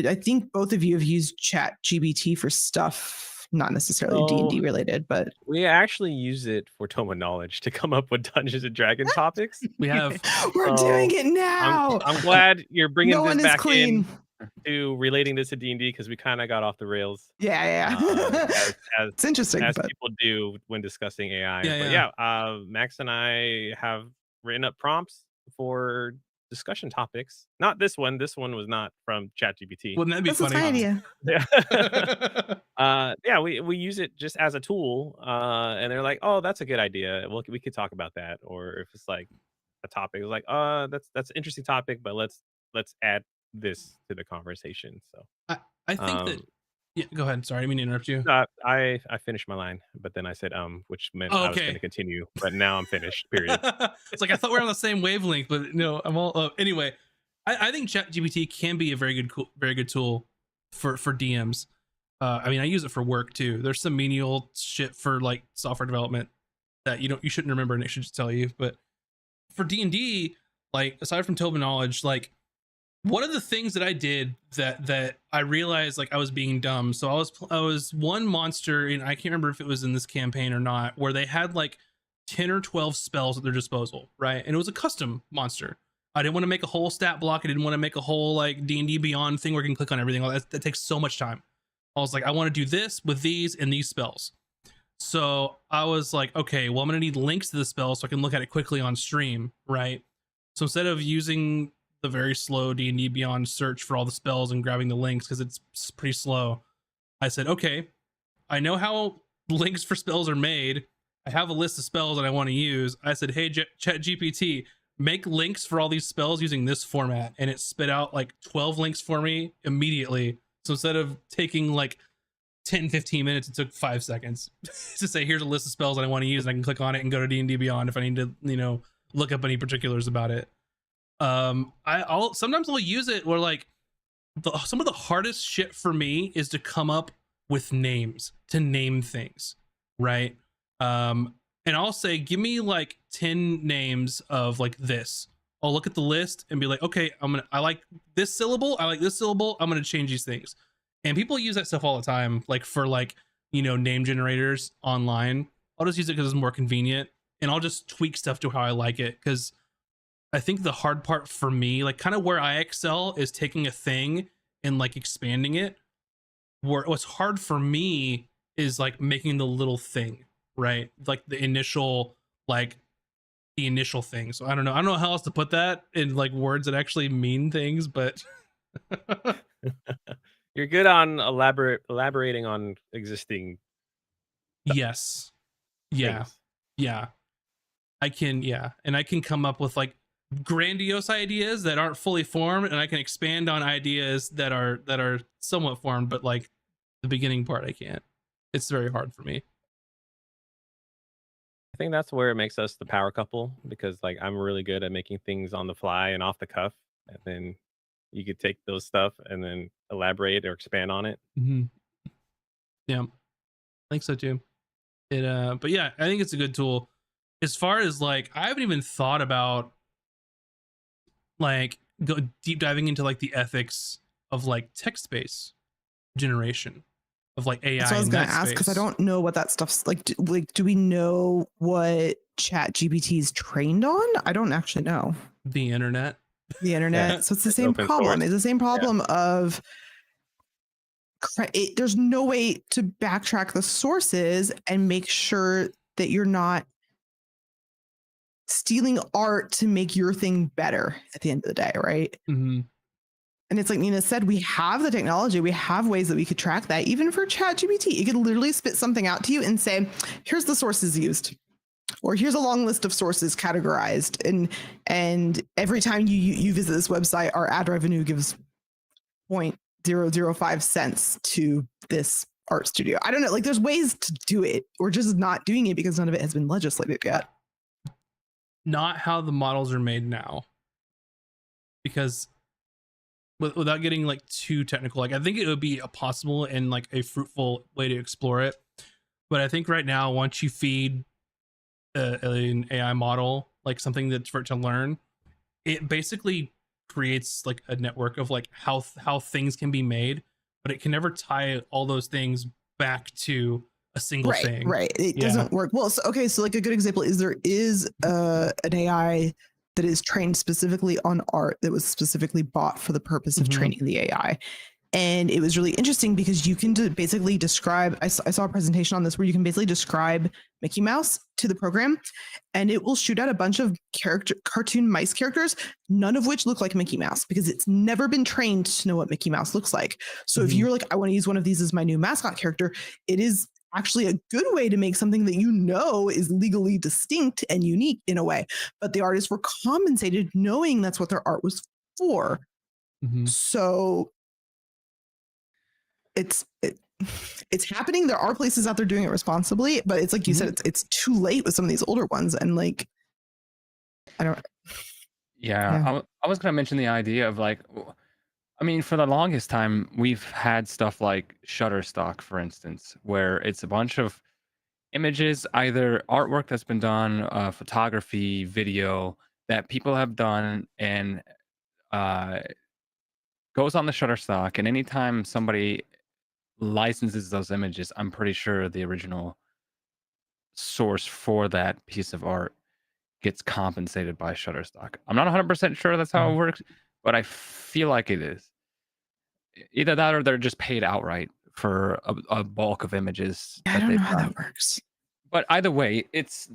I think both of you have used Chat GPT for stuff not necessarily D&D related, but we actually use it for Tome of Knowledge to come up with Dungeons and Dragons topics. We have. We're doing it now. I'm glad you're bringing this back in to relating this to D&D because we kind of got off the rails. Yeah. As it's interesting, as people do when discussing AI. Max and I have written up prompts for discussion topics. Not this one. This one was not from ChatGPT. Wouldn't that be funny? Yeah. We use it just as a tool, and they're like, "Oh, that's a good idea. Well, we could talk about that." Or if it's like a topic, it's like, that's an interesting topic, but let's add this to the conversation." So I think that. Yeah, go ahead. Sorry, I didn't mean to interrupt you. I finished my line, but then I said which meant I was going to continue, but now I'm finished. Period. It's like I thought we were on the same wavelength, but no, I'm all anyway. I think ChatGPT can be a very good tool for DMs. I mean, I use it for work too. There's some menial shit for like software development that you shouldn't remember, and it should just tell you. But for D&D, like aside from Tome of Knowledge, like one of the things that I did that I realized like I was being dumb. So I was one monster, and I can't remember if it was in this campaign or not, where they had like 10 or 12 spells at their disposal, right? And it was a custom monster. I didn't want to make a whole stat block. I didn't want to make a whole like D&D Beyond thing where you can click on everything. That takes so much time. I was like, I want to do this with these and these spells. So I was like, okay, well, I'm going to need links to the spell so I can look at it quickly on stream, right? So instead of using the very slow D&D Beyond search for all the spells and grabbing the links because it's pretty slow, I said, okay, I know how links for spells are made. I have a list of spells that I want to use. I said, hey, ChatGPT, make links for all these spells using this format. And it spit out like 12 links for me immediately. So instead of taking like 10-15 minutes, it took 5 seconds to say, here's a list of spells that I want to use, and I can click on it and go to D&D Beyond if I need to, look up any particulars about it. Sometimes I'll use it where like some of the hardest shit for me is to come up with names to name things, right? and I'll say, give me like 10 names of like this. I'll look at the list and be like, okay, I like this syllable, I like this syllable, I'm gonna change these things. And people use that stuff all the time, like for like, you know, name generators online. I'll just use it because it's more convenient, and I'll just tweak stuff to how I like it. Because I think the hard part for me, like kind of where I excel, is taking a thing and like expanding it. What's hard for me is like making the little thing, right? Like the initial thing. So I don't know how else to put that in like words that actually mean things, but You're good on elaborating on existing yes. Yeah. things. Yeah. And I can come up with like grandiose ideas that aren't fully formed, and I can expand on ideas that are somewhat formed, but like the beginning part I can't. It's very hard for me. I think that's where it makes us the power couple, because like I'm really good at making things on the fly and off the cuff, and then you could take those stuff and then elaborate or expand on it. Mm-hmm. Yeah, I think so too. But yeah, I think it's a good tool. As far as like, I haven't even thought about like go deep diving into like the ethics of like text-based generation of like AI. That's what I was going to ask, because I don't know what that stuff's like. Do we know what ChatGPT is trained on? I don't actually know. The internet. Yeah. So it's the same problem. It's the same problem of there's no way to backtrack the sources and make sure that you're not stealing art to make your thing better at the end of the day, right? Mm-hmm. And it's like Nina said, we have the technology, we have ways that we could track that. Even for ChatGPT, it could literally spit something out to you and say, here's the sources used, or here's a long list of sources categorized. And every time you visit this website, our ad revenue gives 0.005 cents to this art studio. I don't know, like there's ways to do it. We're just not doing it because none of it has been legislated yet. Not how the models are made now. Because without getting like too technical, like I think it would be a possible and like a fruitful way to explore it. But I think right now, once you feed an AI model like something that's for it to learn, it basically creates like a network of like how things can be made, but it can never tie all those things back to a single thing. Right. It doesn't work. Well, so like a good example is there is an AI that is trained specifically on art that was specifically bought for the purpose of training the AI. And it was really interesting because you can basically describe, I saw a presentation on this where you can basically describe Mickey Mouse to the program, and it will shoot out a bunch of cartoon mice characters, none of which look like Mickey Mouse because it's never been trained to know what Mickey Mouse looks like. So if you're like, I want to use one of these as my new mascot character, it is actually a good way to make something that you know is legally distinct and unique in a way. But the artists were compensated knowing that's what their art was for. So it's happening. There are places out there doing it responsibly, but it's like you said, it's too late with some of these older ones. And like, I don't. Yeah. I was going to mention the idea of like, I mean, for the longest time, we've had stuff like Shutterstock, for instance, where it's a bunch of images, either artwork that's been done, photography, video that people have done, and goes on the Shutterstock. And anytime somebody licenses those images, I'm pretty sure the original source for that piece of art gets compensated by Shutterstock. I'm not 100% sure that's how it works, but I feel like it is. Either that or they're just paid outright for a bulk of images. I don't know how that works. But either way, it's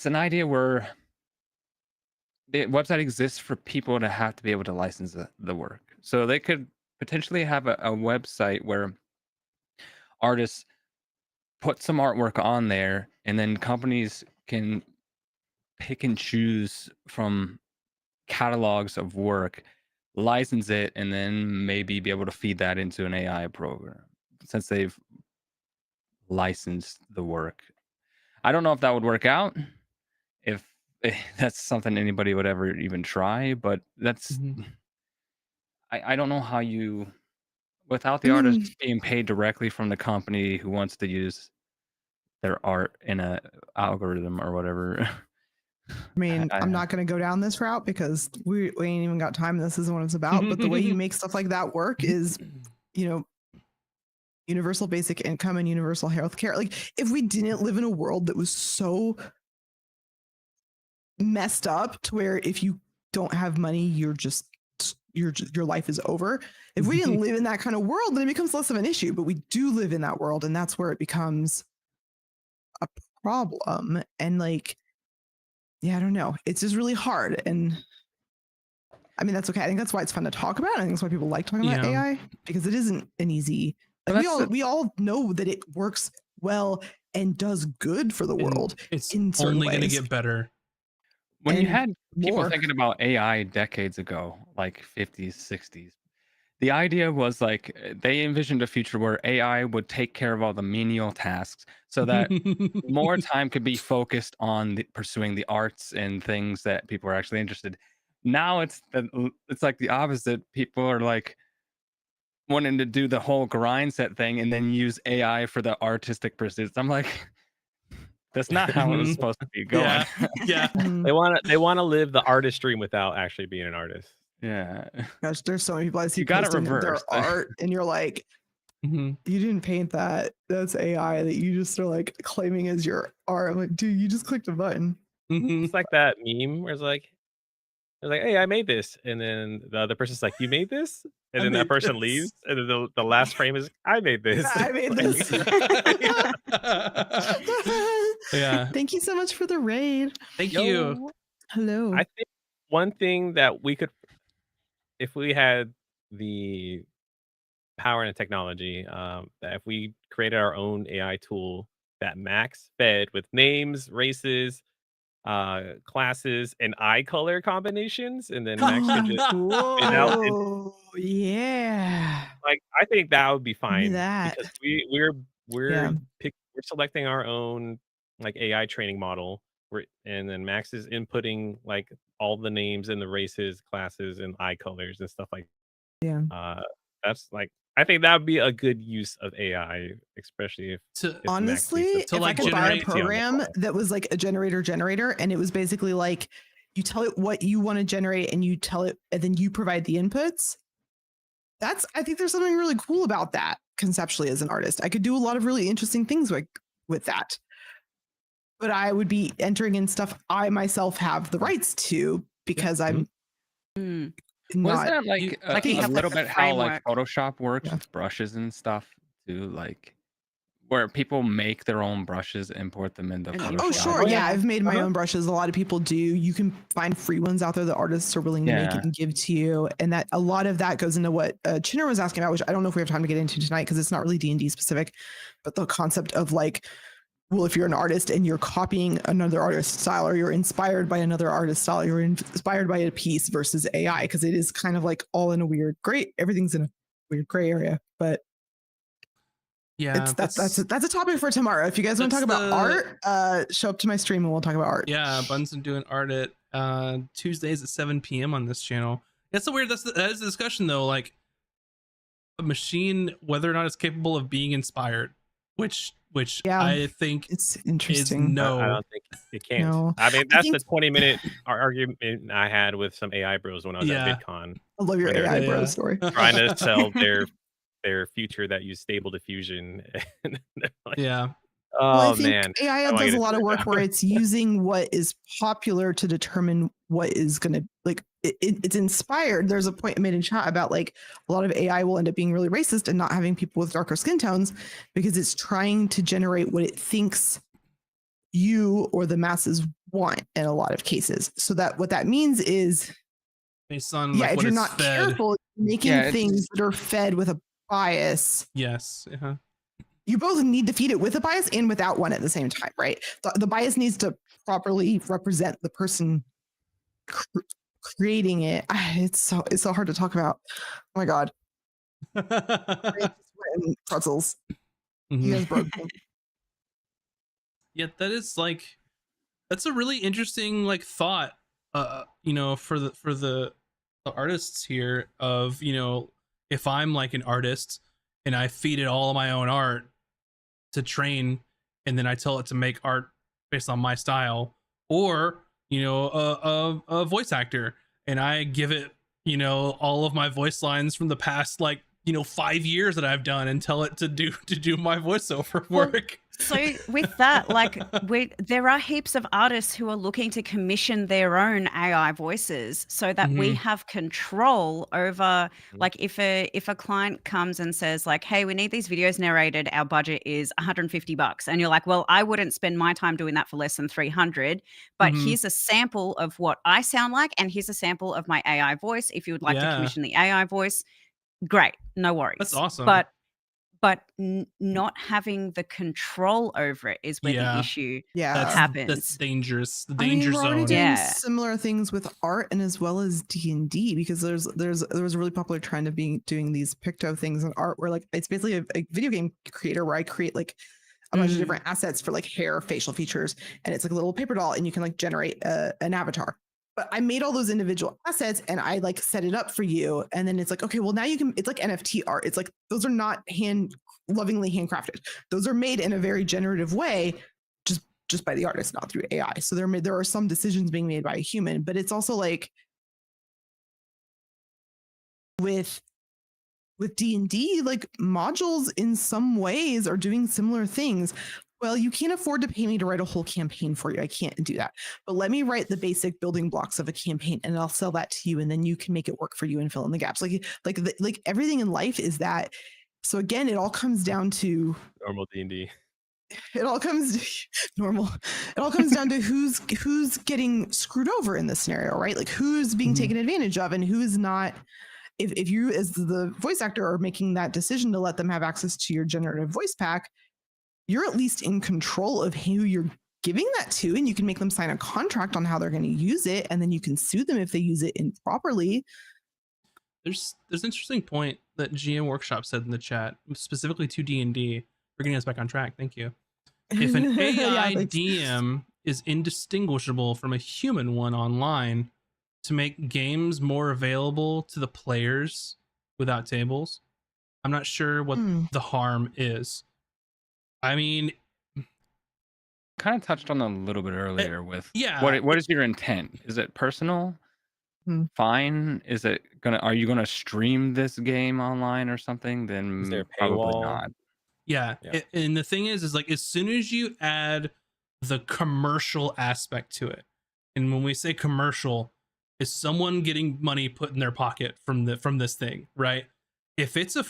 an idea where the website exists for people to have to be able to license the work. So they could potentially have a website where artists put some artwork on there, and then companies can pick and choose from catalogs of work, license it, and then maybe be able to feed that into an AI program since they've licensed the work. I don't know if that would work out, if that's something anybody would ever even try, but that's I don't know how you, without the artist being paid directly from the company who wants to use their art in a algorithm or whatever. I mean, I'm not going to go down this route because we ain't even got time. This isn't what it's about. But the way you make stuff like that work is, universal basic income and universal health care. Like, if we didn't live in a world that was so messed up to where if you don't have money, your life is over. If we didn't live in that kind of world, then it becomes less of an issue. But we do live in that world, and that's where it becomes a problem. And I don't know. It's just really hard. And I mean, that's okay. I think that's why it's fun to talk about. I think that's why people like talking about AI, because it isn't an easy. We all know that it works well and does good for the world. It's only going to get better. When you had people thinking about AI decades ago, like 50s, 60s, the idea was like they envisioned a future where AI would take care of all the menial tasks so that more time could be focused on pursuing the arts and things that people are actually interested. Now it's like the opposite. People are like wanting to do the whole grind set thing and then use AI for the artistic pursuits. I'm like, that's not how it was supposed to be going. Yeah. They want to live the artist dream without actually being an artist. Yeah. Gosh, there's so many people I see You got it posting their reversed. art, and you're like, you didn't paint that. That's AI that you just are like claiming as your art. I'm like, dude, you just clicked a button. It's like that meme where it's like, hey, I made this, and then the other person's like, you made this, and then that person leaves, and then the last frame is, I made this. I made this. Yeah. Thank you so much for the raid. Thank you. Hello. I think one thing that we could, if we had the power and technology, that if we created our own AI tool that Max fed with names, races, classes, and eye color combinations, and then Max could just yeah. like, I think that would be fine that. because we're selecting our own like AI training model, and then Max is inputting like all the names and the races, classes, and eye colors and stuff like that. That's like, I think that would be a good use of AI, especially if honestly, if I could buy a program that was like a generator, and it was basically like you tell it what you want to generate and you tell it, and then you provide the inputs. I think there's something really cool about that conceptually as an artist. I could do a lot of really interesting things with that. But I would be entering in stuff I myself have the rights to because I'm Was that like a little bit how like Photoshop works with brushes and stuff too, like where people make their own brushes, import them into Photoshop? Oh sure, yeah, I've made my own brushes. A lot of people do. You can find free ones out there that artists are willing to make it and give to you, and that a lot of that goes into what Chinner was asking about, which I don't know if we have time to get into tonight because it's not really D&D specific, but the concept of like, well, if you're an artist and you're copying another artist's style, or you're inspired by another artist's style, you're inspired by a piece versus AI, because it is kind of like all in a weird gray. Everything's in a weird gray area, but yeah, that's a topic for tomorrow. If you guys want to talk about art, show up to my stream and we'll talk about art. Yeah, Buns and doing art at Tuesdays at 7 p.m. on this channel. That's so weird. That is the discussion though. Like a machine, whether or not it's capable of being inspired, which I think it's interesting. I don't think it can. No. I mean, that's the 20-minute argument I had with some AI bros when I was at VidCon. I love your AI bro story. Trying to sell their future that use stable diffusion. Like, I think AI does a lot of work where it's using what is popular to determine what is going to like. It's inspired. There's a point made in chat about like a lot of AI will end up being really racist and not having people with darker skin tones because it's trying to generate what it thinks you or the masses want in a lot of cases. So that what that means is based on like if you're not careful, making things that are fed with a bias. Yes. You both need to feed it with a bias and without one at the same time, right? The bias needs to properly represent the person creating it. It's so hard to talk about. Oh my god. Pretzels. You guys broke me. Yeah, that's a really interesting like thought. For the artists here of if I'm like an artist and I feed it all of my own art to train, and then I tell it to make art based on my style, or a voice actor, and I give it all of my voice lines from the past 5 years that I've done, and tell it to do my voiceover work. So with that, there are heaps of artists who are looking to commission their own AI voices so that we have control over, if a client comes and says hey, we need these videos narrated, our budget is $150, and you're like, well, I wouldn't spend my time doing that for less than 300, but here's a sample of what I sound like, and here's a sample of my AI voice. If you would like to commission the AI voice, great, no worries. That's awesome. But not having the control over it is where the issue happens. That's dangerous. The we're danger zone. already doing similar things with art and as well as D&D, because there was a really popular trend of doing these picto things in art where it's basically a video game creator where I create a bunch of different assets for hair, facial features, and it's a little paper doll, and you can generate an avatar. But I made all those individual assets and I set it up for you. And then it's okay, well now you can, it's like NFT art. It's those are not lovingly handcrafted. Those are made in a very generative way, just by the artist, not through AI. So there are some decisions being made by a human, but it's also with D&D, modules in some ways are doing similar things. Well, you can't afford to pay me to write a whole campaign for you. I can't do that. But let me write the basic building blocks of a campaign, and I'll sell that to you, and then you can make it work for you and fill in the gaps. Like everything in life is that. So again, it all comes down to normal D&D. It all comes down to who's getting screwed over in this scenario, right? Who's being taken advantage of and who's not. If you, as the voice actor, are making that decision to let them have access to your generative voice pack, you're at least in control of who you're giving that to, and you can make them sign a contract on how they're going to use it, and then you can sue them if they use it improperly. There's an interesting point that GM Workshop said in the chat, specifically to D&D, for getting us back on track. Thank you. If an AI DM is indistinguishable from a human one online to make games more available to the players without tables, I'm not sure what the harm is. I mean, kind of touched on a little bit earlier with what is your intent? Is it personal? Fine. Is it are you gonna stream this game online or something? Then is there probably not. Yeah. And the thing is as soon as you add the commercial aspect to it, and when we say commercial, is someone getting money put in their pocket from this thing, right? If it's a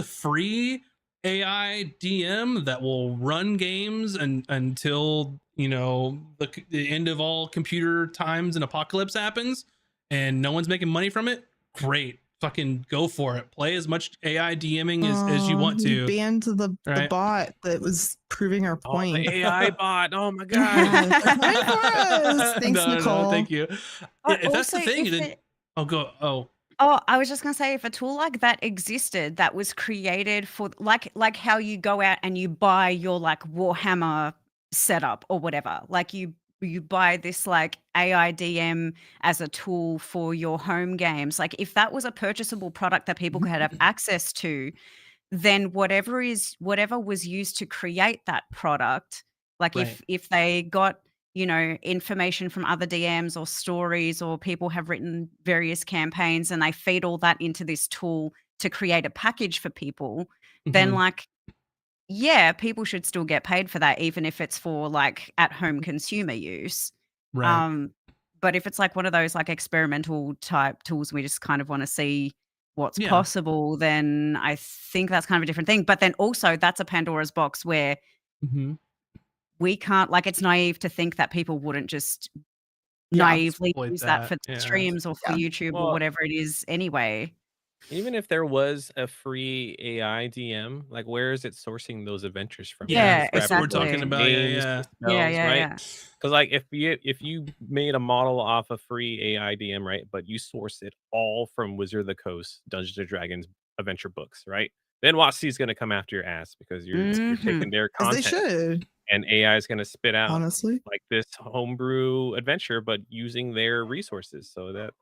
free AI DM that will run games until the end of all computer times and apocalypse happens, and no one's making money from it, great, fucking go for it. Play as much AI DMing as you want to. Banned the bot that was proving our point. The AI bot. Oh my god! Thanks, Nicole. No, thank you. If that's the thing, then Oh, I was just going to say, if a tool like that existed that was created for like how you go out and you buy your Warhammer setup or whatever, you buy this AI DM as a tool for your home games. If that was a purchasable product that people could have access to, then whatever was used to create that product, if they got information from other DMs or stories, or people have written various campaigns and they feed all that into this tool to create a package for people, then people should still get paid for that, even if it's for at-home consumer use. Right. But if it's one of those experimental type tools, we just kind of want to see what's possible, then I think that's kind of a different thing. But then also that's a Pandora's box where we can't, it's naive to think that people wouldn't just naively use that for streams or for YouTube or whatever it is anyway. Even if there was a free AI DM, where is it sourcing those adventures from? Yeah, that's what we're talking about. Because if you made a model off a free AI DM, right, but you source it all from Wizard of the Coast, Dungeons and Dragons adventure books, right? Then WotC is going to come after your ass because you're taking their content. As they should. And AI is going to spit out honestly this homebrew adventure, but using their resources. So that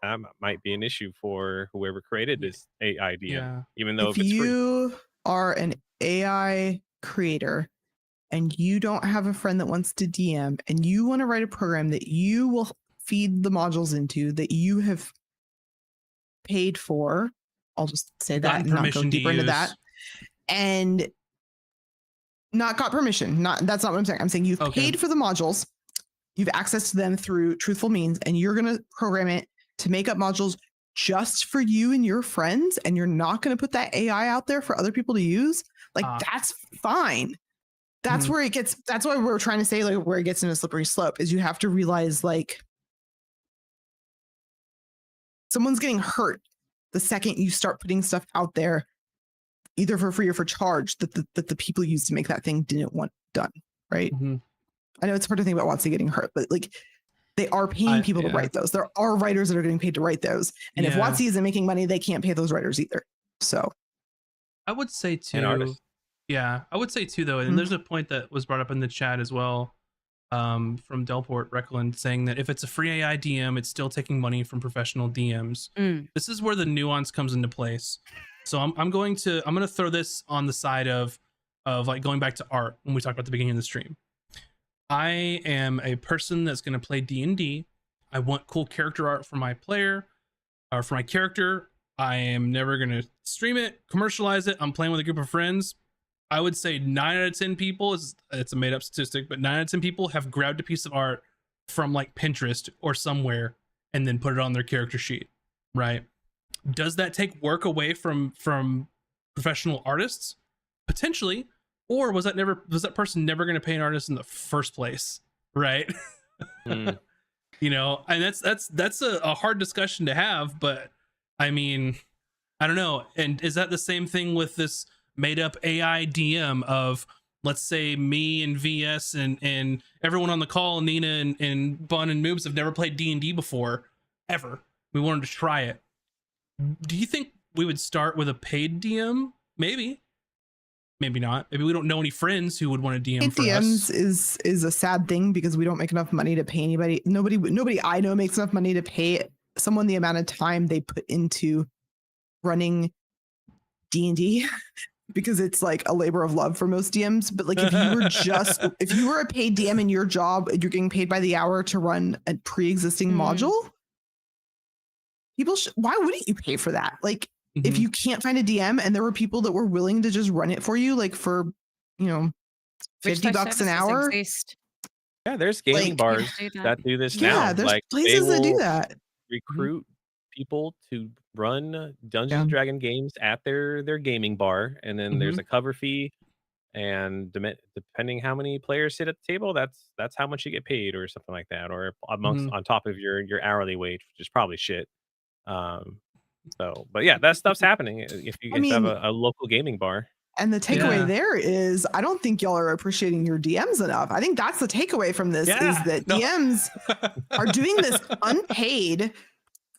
might be an issue for whoever created this AI DM, even though if you are an AI creator and you don't have a friend that wants to DM and you want to write a program that you will feed the modules into that you have paid for, I'll just say that and not go deeper into that, and not got permission. That's not what I'm saying. I'm saying you've paid for the modules, you've access to them through truthful means, and you're going to program it to make up modules just for you and your friends, and you're not going to put that AI out there for other people to use. Like that's fine. That's where it gets, that's why we're trying to say like where it gets in a slippery slope is you have to realize like someone's getting hurt the second you start putting stuff out there, either for free or for charge, that the people used to make that thing didn't want done, right? I know it's hard to think about WotC getting hurt, but like they are paying people to write those. There are writers that are getting paid to write those. And if WotC isn't making money, they can't pay those writers either. So I would say too, I would say too though, and there's a point that was brought up in the chat as well, from Delport Reckland saying that if it's a free AI DM, it's still taking money from professional DMs. This is where the nuance comes into place. So I'm going to throw this on the side of like going back to art when we talked about the beginning of the stream. I am a person that's going to play D&D. I want cool character art for my player or for my character. I am never going to stream it, commercialize it. I'm playing with a group of friends. I would say 9 out of 10 people, it's a made up statistic, but 9 out of 10 people have grabbed a piece of art from like Pinterest or somewhere and then put it on their character sheet, right? Does that take work away from professional artists? Potentially. Or was that person never going to pay an artist in the first place, right? You know, and that's a hard discussion to have, but I mean, I don't know. And is that the same thing with this made up AI DM of, let's say, me and VS and everyone on the call, Nina and Bun and Moobs have never played D&D before, ever. We wanted to try it. Do you think we would start with a paid DM? Maybe not. Maybe we don't know any friends who would want to DM for DMs us. is a sad thing because we don't make enough money to pay anybody. Nobody I know makes enough money to pay someone the amount of time they put into running D&D because it's like a labor of love for most DMs. But like if you were a paid DM in your job, you're getting paid by the hour to run a pre-existing module. Why wouldn't you pay for that? Like if you can't find a DM and there were people that were willing to just run it for you, like for, you know, $50 an hour. Yeah, there's gaming bars that do this now. Yeah, there's like places that do that. Recruit people to run Dungeons and Dragon games at their gaming bar, and then there's a cover fee, and depending how many players sit at the table, that's how much you get paid or something like that, or amongst on top of your hourly wage, which is probably shit. So, but yeah, that stuff's happening if you have a local gaming bar. And the takeaway there is, I don't think y'all are appreciating your DMs enough. I think that's the takeaway from this is that DMs are doing this unpaid,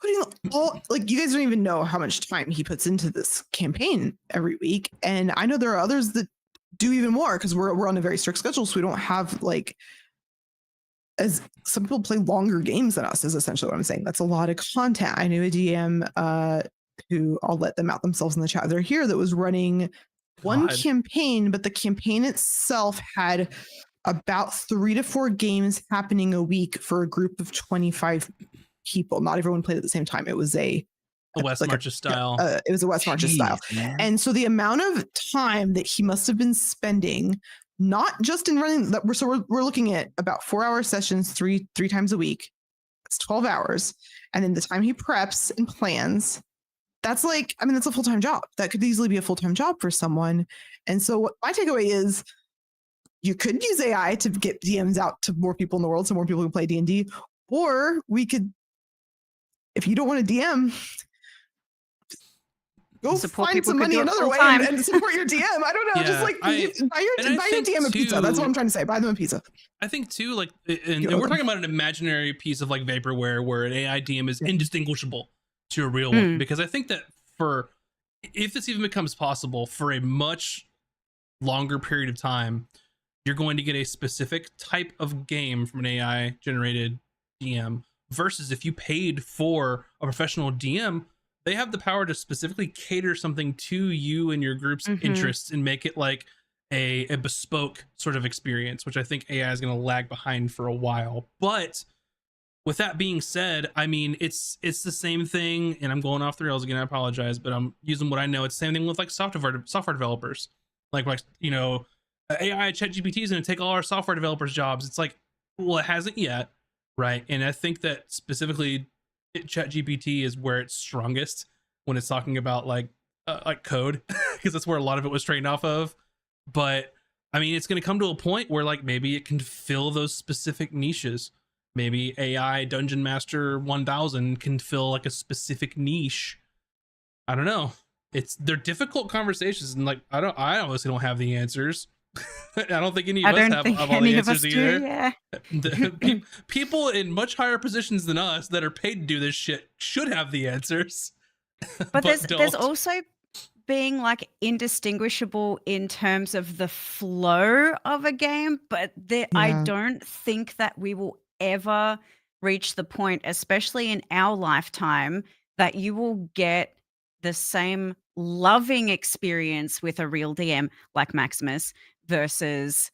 putting all, like, you guys don't even know how much time he puts into this campaign every week. And I know there are others that do even more because we're on a very strict schedule. So we don't have like, as some people play longer games than us is essentially what I'm saying. That's a lot of content. I knew a DM who I'll let them out themselves in the chat. They're here that was running one campaign, but the campaign itself had about 3 to 4 games happening a week for a group of 25 people. Not everyone played at the same time. It was a West Marches style. It was a West Marches style. Man. And so the amount of time that he must have been spending, not just in running that, we're looking at about 4-hour sessions, three times a week. It's 12 hours. And then the time he preps and plans, that's like, I mean, that's a full-time job. That could easily be a full-time job for someone. And so what my takeaway is, you could use AI to get DMs out to more people in the world, so more people who play D&D, or we could, if you don't want to DM, go find some money another way and support your DM. I don't know, just like buy your DM a pizza. That's what I'm trying to say. Buy them a pizza. I think too, like, and we're talking about an imaginary piece of like vaporware where an AI DM is indistinguishable to a real one, because I think that if this even becomes possible for a much longer period of time, you're going to get a specific type of game from an AI generated DM versus if you paid for a professional DM, they have the power to specifically cater something to you and your group's interests and make it like a bespoke sort of experience, which I think AI is going to lag behind for a while. But with that being said, I mean, it's the same thing, and I'm going off the rails again, I apologize, but I'm using what I know. It's the same thing with like software developers. Like you know, AI ChatGPT is going to take all our software developers jobs. It's like, well, it hasn't yet, right? And I think that specifically ChatGPT is where it's strongest when it's talking about like code, because that's where a lot of it was trained off of. But I mean, it's going to come to a point where like maybe it can fill those specific niches. Maybe AI Dungeon Master 1000 can fill like a specific niche. I don't know. They're difficult conversations, and like I honestly don't have the answers. I don't think any of us have all the answers either. Yeah. People in much higher positions than us that are paid to do this shit should have the answers. But there's also being like indistinguishable in terms of the flow of a game, but I don't think that we will ever reach the point, especially in our lifetime, that you will get the same loving experience with a real DM like Maximus versus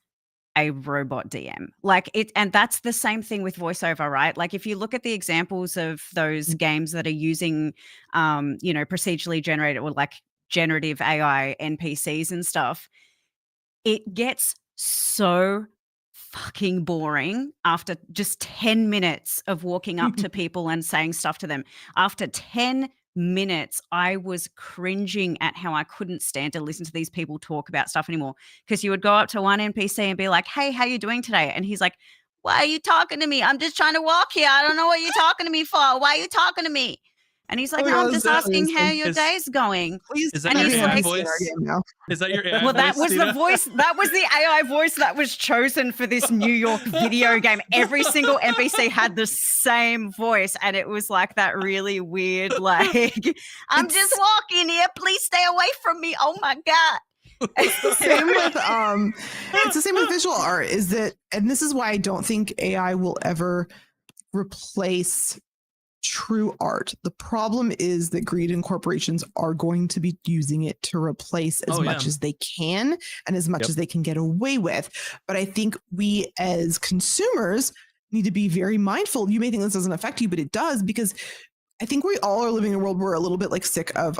a robot DM. Like and that's the same thing with voiceover, right? Like if you look at the examples of those games that are using procedurally generated or like generative AI NPCs and stuff, it gets so fucking boring after just 10 minutes of walking up to people and saying stuff to them. After 10 minutes, I was cringing at how I couldn't stand to listen to these people talk about stuff anymore, because you would go up to one NPC and be like, hey, how you doing today? And he's like, why are you talking to me? I'm just trying to walk here. I don't know what you're talking to me for. Why are you talking to me? And he's like, no, I'm just asking how your day's going. Is that your AI voice? Is that your AI well, that voice, was Tina? the voice. That was the AI voice that was chosen for this New York video game. Every single NPC had the same voice, and it was like that really weird, like, I'm just walking here. Please stay away from me. Oh my God. It's the same with visual art, is that, and this is why I don't think AI will ever replace true art. The problem is that greed and corporations are going to be using it to replace as much as they can and as much as they can get away with. But I think we as consumers need to be very mindful. You may think this doesn't affect you, but it does, because I think we all are living in a world where we're a little bit like sick of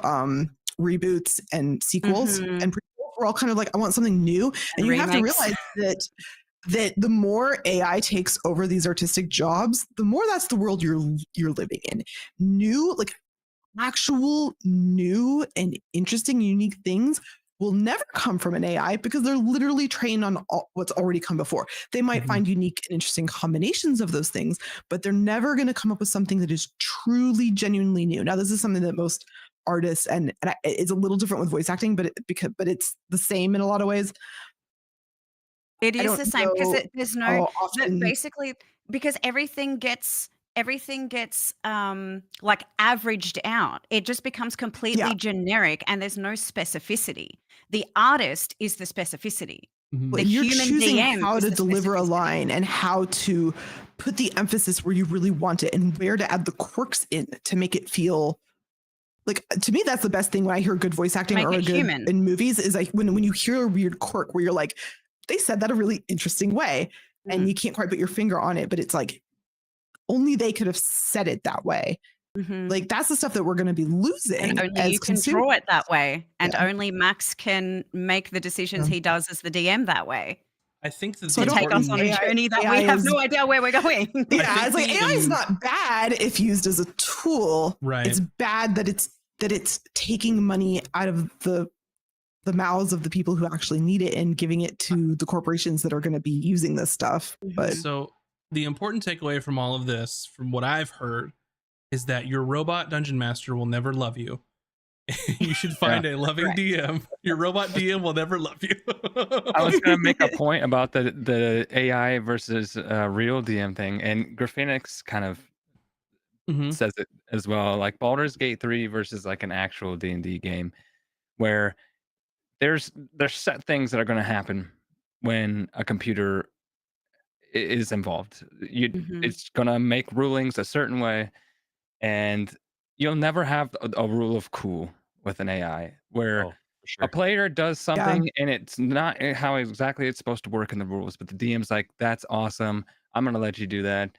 reboots and sequels, and we're all kind of like, I want something new. And you have to realize that the more AI takes over these artistic jobs, the more that's the world you're living in. New, like actual new and interesting, unique things will never come from an AI, because they're literally trained on what's already come before. They might find unique and interesting combinations of those things, but they're never going to come up with something that is truly, genuinely new. Now, this is something that most artists, and it's a little different with voice acting, but it's the same in a lot of ways. It is the same, because there's no basically, because everything gets like averaged out. It just becomes completely generic, and there's no specificity. The artist is the specificity. The you're human choosing DM how to deliver a line and how to put the emphasis where you really want it, and where to add the quirks in to make it feel like, to me, that's the best thing when I hear good voice acting or a good human in movies, is like when you hear a weird quirk where you're like, they said that a really interesting way, and you can't quite put your finger on it, but it's like only they could have said it that way. Like that's the stuff that we're going to be losing. And only you can draw it that way, and only Max can make the decisions he does as the DM that way. I think that to take us on a journey that we have no idea where we're going. Yeah, it's like AI is not bad if used as a tool. Right. It's bad that it's taking money out of the mouths of the people who actually need it and giving it to the corporations that are going to be using this stuff. But so the important takeaway from all of this, from what I've heard, is that your robot dungeon master will never love you. You should find a loving DM. Your robot DM will never love you. I was going to make a point about the AI versus real DM thing, and Graphenix kind of says it as well. Like Baldur's Gate 3 versus like an actual D&D game, where there's set things that are going to happen when a computer is involved. It's going to make rulings a certain way, and you'll never have a rule of cool with an AI, where sure. A player does something and it's not how exactly it's supposed to work in the rules, but the DM's like, "That's awesome. I'm gonna let you do that."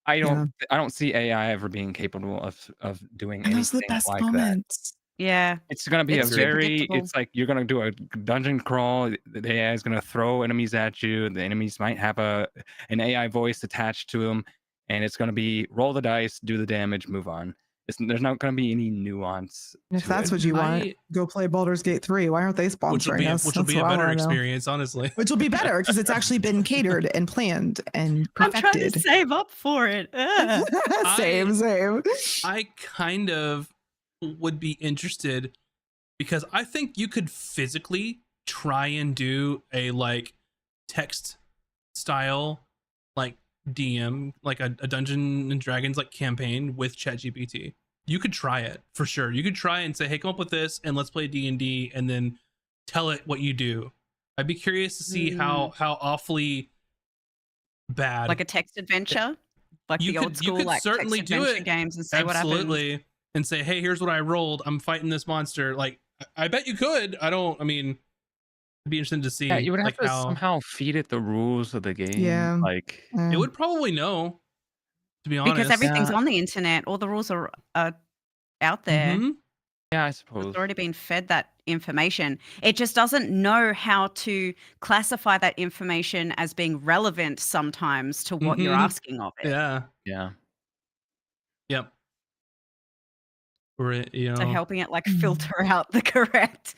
I don't see AI ever being capable of doing And those are the anything best like that. moments. Yeah. It's gonna be It's too predictable. it's like you're gonna do a dungeon crawl. The AI is gonna throw enemies at you. The enemies might have an AI voice attached to them, and it's gonna be roll the dice, do the damage, move on. There's not gonna be any nuance. And if to that's it. what you want, go play Baldur's Gate 3. Why aren't they sponsoring us? Which will be a better experience, honestly. Which will be better because it's actually been catered and planned and perfected. I'm trying to save up for it. Same. I kind of would be interested because I think you could physically try and do a like text style like DM, like a Dungeons and Dragons like campaign with ChatGPT. You could try it for sure. You could try and say, "Hey, come up with this, and let's play D&D," and then tell it what you do. I'd be curious to see how awfully bad, like a text adventure, like you the old school, you could like certainly text do adventure it games, and say what happens. absolutely, and say, "Hey, here's what I rolled. I'm fighting this monster." Like, I bet you could. I mean, it'd be interesting to see. Yeah, you would have like to somehow feed it the rules of the game. Yeah. Like it would probably know. To be honest, Because everything's Yeah. on the internet, all the rules are out there. Mhm. yeah, I suppose. It's already been fed that information. It just doesn't know how to classify that information as being relevant sometimes to what you're Mhm. asking of it. Yeah. Yeah. Yep. Or you So know, helping it like filter out the correct.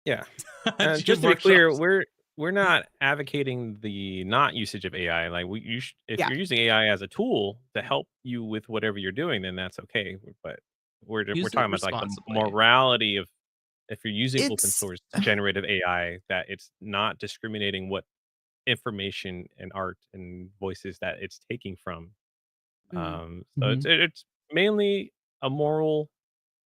Yeah. Just to be clear, we're not advocating the not usage of AI. Like if you're using AI as a tool to help you with whatever you're doing, then that's okay. But we're Use it talking about like the responsibly. morality of if you're using open It's- source generative AI, that it's not discriminating what information and art and voices that it's taking from. So it's mainly a moral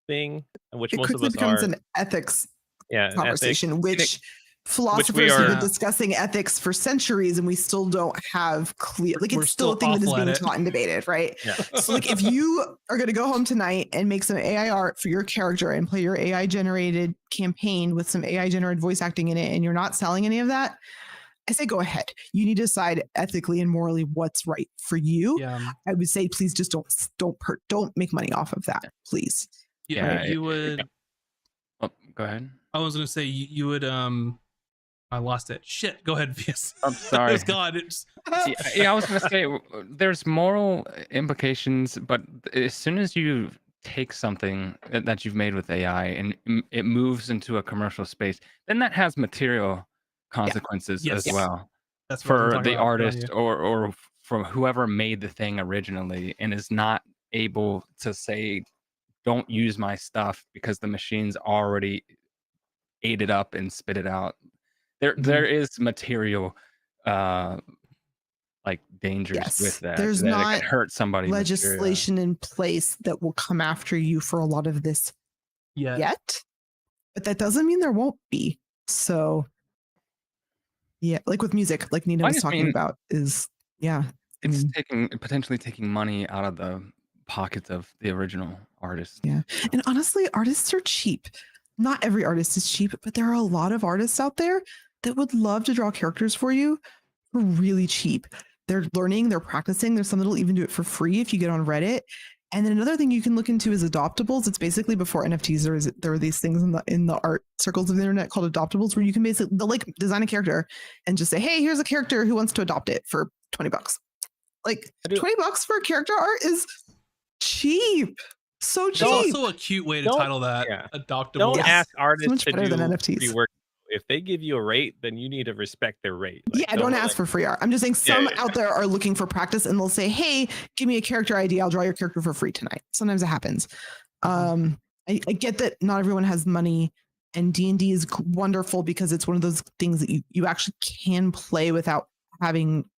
thing, which It most of quickly us becomes are. an ethics Yeah, an conversation, ethic. which philosophers are- have been discussing ethics for centuries, and we still don't have clear. Like, We're it's still a thing that is still being awful at it. taught and debated, right? Yeah. So, like, if you are going to go home tonight and make some AI art for your character and play your AI generated campaign with some AI generated voice acting in it, and you're not selling any of that, I say go ahead. You need to decide ethically and morally what's right for you. Yeah. I would say please just don't make money off of that, please. Yeah. Right. You would. Oh, go ahead. I was gonna say you would. I lost it. Shit. Go ahead, Vias. I'm sorry. It was gone. It's Yeah, I was gonna say there's moral implications, but as soon as you take something that you've made with AI and it moves into a commercial space, then that has material consequences Yes. as well that's what I'm for talking the about. artist or for whoever made the thing originally and is not able to say, "Don't use my stuff," because the machine's already ate it up and spit it out. There is material like dangers with that. There's that not it could hurt somebody. legislation in place that will come after you for a lot of this yet, but that doesn't mean there won't be. So yeah, like with music, like Nina was talking about, is it's potentially taking money out of the pockets of the original artist. Yeah, and honestly, artists are cheap. Not every artist is cheap, but there are a lot of artists out there that would love to draw characters for you for really cheap. They're learning, they're practicing. There's some that'll even do it for free if you get on Reddit. And then another thing you can look into is adoptables. It's basically before NFTs. There are these things in the art circles of the internet called adoptables, where you can basically like design a character and just say, "Hey, here's a character who wants to adopt it for $20." Like $20 for character art is cheap. So cheap. It's also a cute way to title that. Adoptable. Don't ask artists so to do than NFTs. free work. If they give you a rate, then you need to respect their rate. Like, don't ask for free art. I'm just saying some out there are looking for practice and they'll say, "Hey, give me a character idea. I'll draw your character for free tonight." Sometimes it happens. I get that not everyone has money, and D&D is wonderful because it's one of those things that you actually can play without having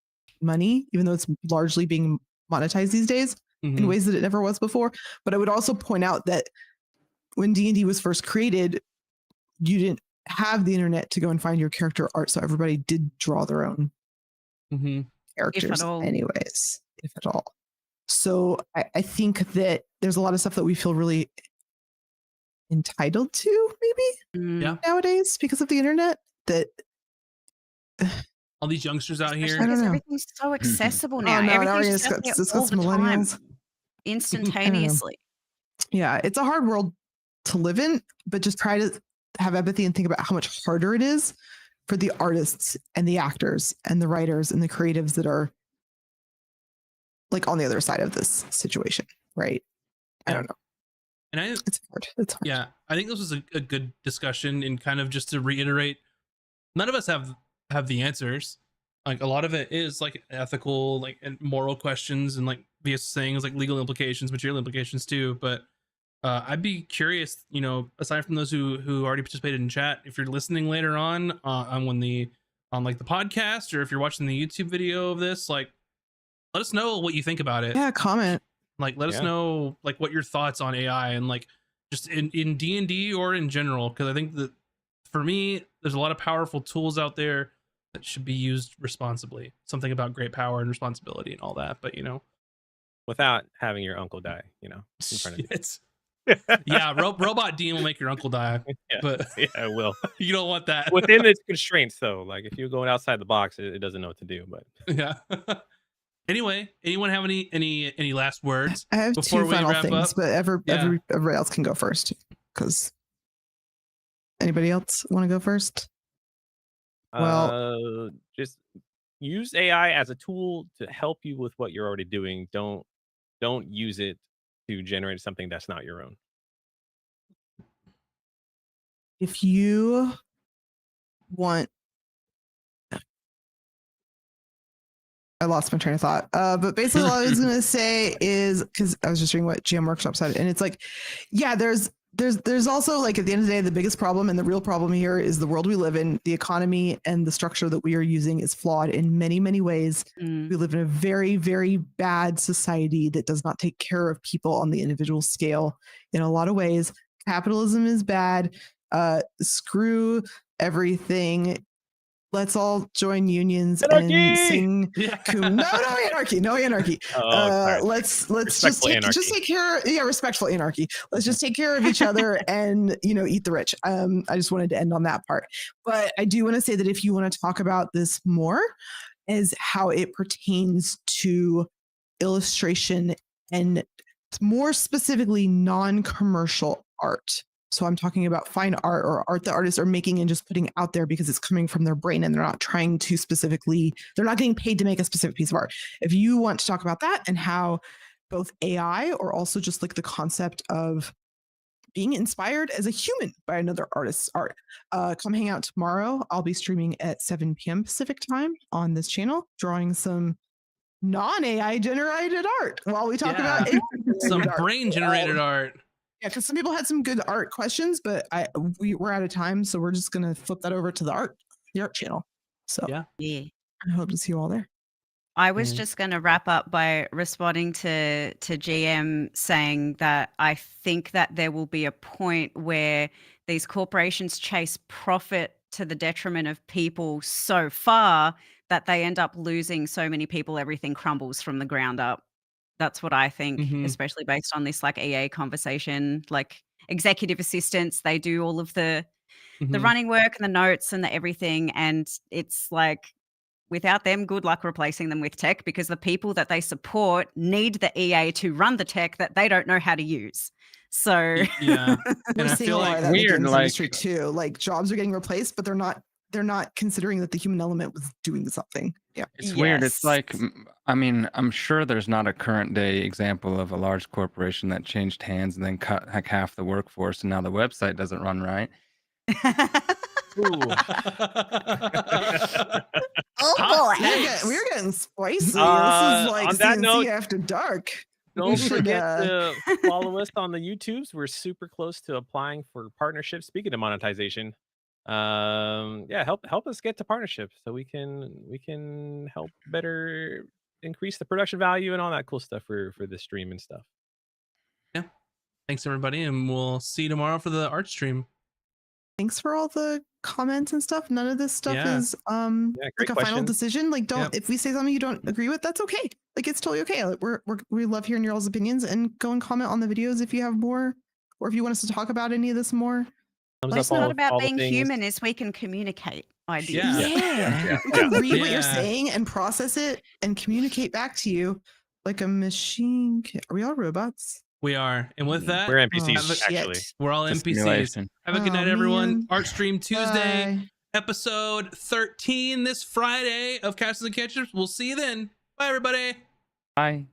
money, even though it's largely being monetized these days in ways that it never was before. But I would also point out that when D&D was first created, you didn't have the internet to go and find your character art, so everybody did draw their own characters anyways, if at all. So I think that there's a lot of stuff that we feel really entitled to, maybe nowadays because of the internet. That all these youngsters out here, because everything's so accessible now. Everything's just there all the time, instantaneously. Yeah, it's a hard world to live in, but just try to have empathy and think about how much harder it is for the artists and the actors and the writers and the creatives that are like on the other side of this situation, right? I don't know. And it's hard. It's hard. Yeah, I think this was a good discussion, and kind of just to reiterate, none of us have the answers. Like a lot of it is like ethical, like and moral questions, and like these things like legal implications, material implications too. But I'd be curious, you know, aside from those who already participated in chat, if you're listening later on like the podcast, or if you're watching the YouTube video of this, like let us know what you think about it. Yeah, comment. Like let us know like what your thoughts on AI and like just in D&D or in general, because I think that for me there's a lot of powerful tools out there that should be used responsibly. Something about great power and responsibility and all that, but you know, without having your uncle die, you know, in front of you. Yeah, robot Dean will make your uncle die, but it will. You don't want that within its constraints, though. Like if you're going outside the box, it doesn't know what to do. But yeah. Anyway, anyone have any last words? I have two final things, but everybody else can go first. Because anybody else want to go first? Well, just use AI as a tool to help you with what you're already doing. Don't use it to generate something that's not your own. If you want, I lost my train of thought. But basically all I was going to say is, because I was just reading what GM Workshop said, and it's like, yeah, there's also like at the end of the day, the biggest problem and the real problem here is the world we live in. The economy and the structure that we are using is flawed in many, many ways. We live in a very, very bad society that does not take care of people on the individual scale in a lot of ways. Capitalism is bad. Screw everything. Let's all join unions and sing. No anarchy. Let's just take care. Yeah, respectful anarchy. Let's just take care of each other and eat the rich. I just wanted to end on that part. But I do want to say that if you want to talk about this more, is how it pertains to illustration and more specifically non-commercial art. So I'm talking about fine art or art that artists are making and just putting out there because it's coming from their brain and they're not trying to they're not getting paid to make a specific piece of art. If you want to talk about that and how both AI or also just like the concept of being inspired as a human by another artist's art, come hang out tomorrow. I'll be streaming at 7 p.m. Pacific time on this channel, drawing some non-AI generated art while we talk about some brain generated art. Yeah, because some people had some good art questions, but we're out of time, so we're just gonna flip that over to the art channel. So yeah, I hope to see you all there. I was just going to wrap up by responding to GM saying that I think that there will be a point where these corporations chase profit to the detriment of people so far that they end up losing so many people, everything crumbles from the ground up. That's what I think, especially based on this like EA conversation. Like executive assistants, they do all of the running work and the notes and the everything. And it's like, without them, good luck replacing them with tech, because the people that they support need the EA to run the tech that they don't know how to use. So yeah, and I feel like weird in the industry too. Like jobs are getting replaced, but they're not considering that the human element was doing something. Yeah, it's weird. It's like, I mean, I'm sure there's not a current day example of a large corporation that changed hands and then cut like half the workforce, and now the website doesn't run right. Oh boy, we're getting spicy. This is like CNC after dark. Don't forget to follow us on the YouTubes. We're super close to applying for partnerships. Speaking of monetization, help us get to partnerships so we can help better increase the production value and all that cool stuff for the stream and stuff. Yeah, thanks everybody, and we'll see you tomorrow for the art stream. Thanks for all the comments and stuff. None of this stuff is like a final decision. Like, if we say something you don't agree with, that's okay. Like, it's totally okay. Like, we love hearing your all's opinions, and go and comment on the videos if you have more or if you want us to talk about any of this more. It's not about being human, is we can communicate ideas. Yeah. We can read what you're saying and process it and communicate back to you like a machine. Are we all robots? We are. And with that, we're NPCs, actually. We're all NPCs. Have a good night, everyone. Art Stream Tuesday, episode 13 this Friday of Castles and Cantrips. We'll see you then. Bye, everybody. Bye.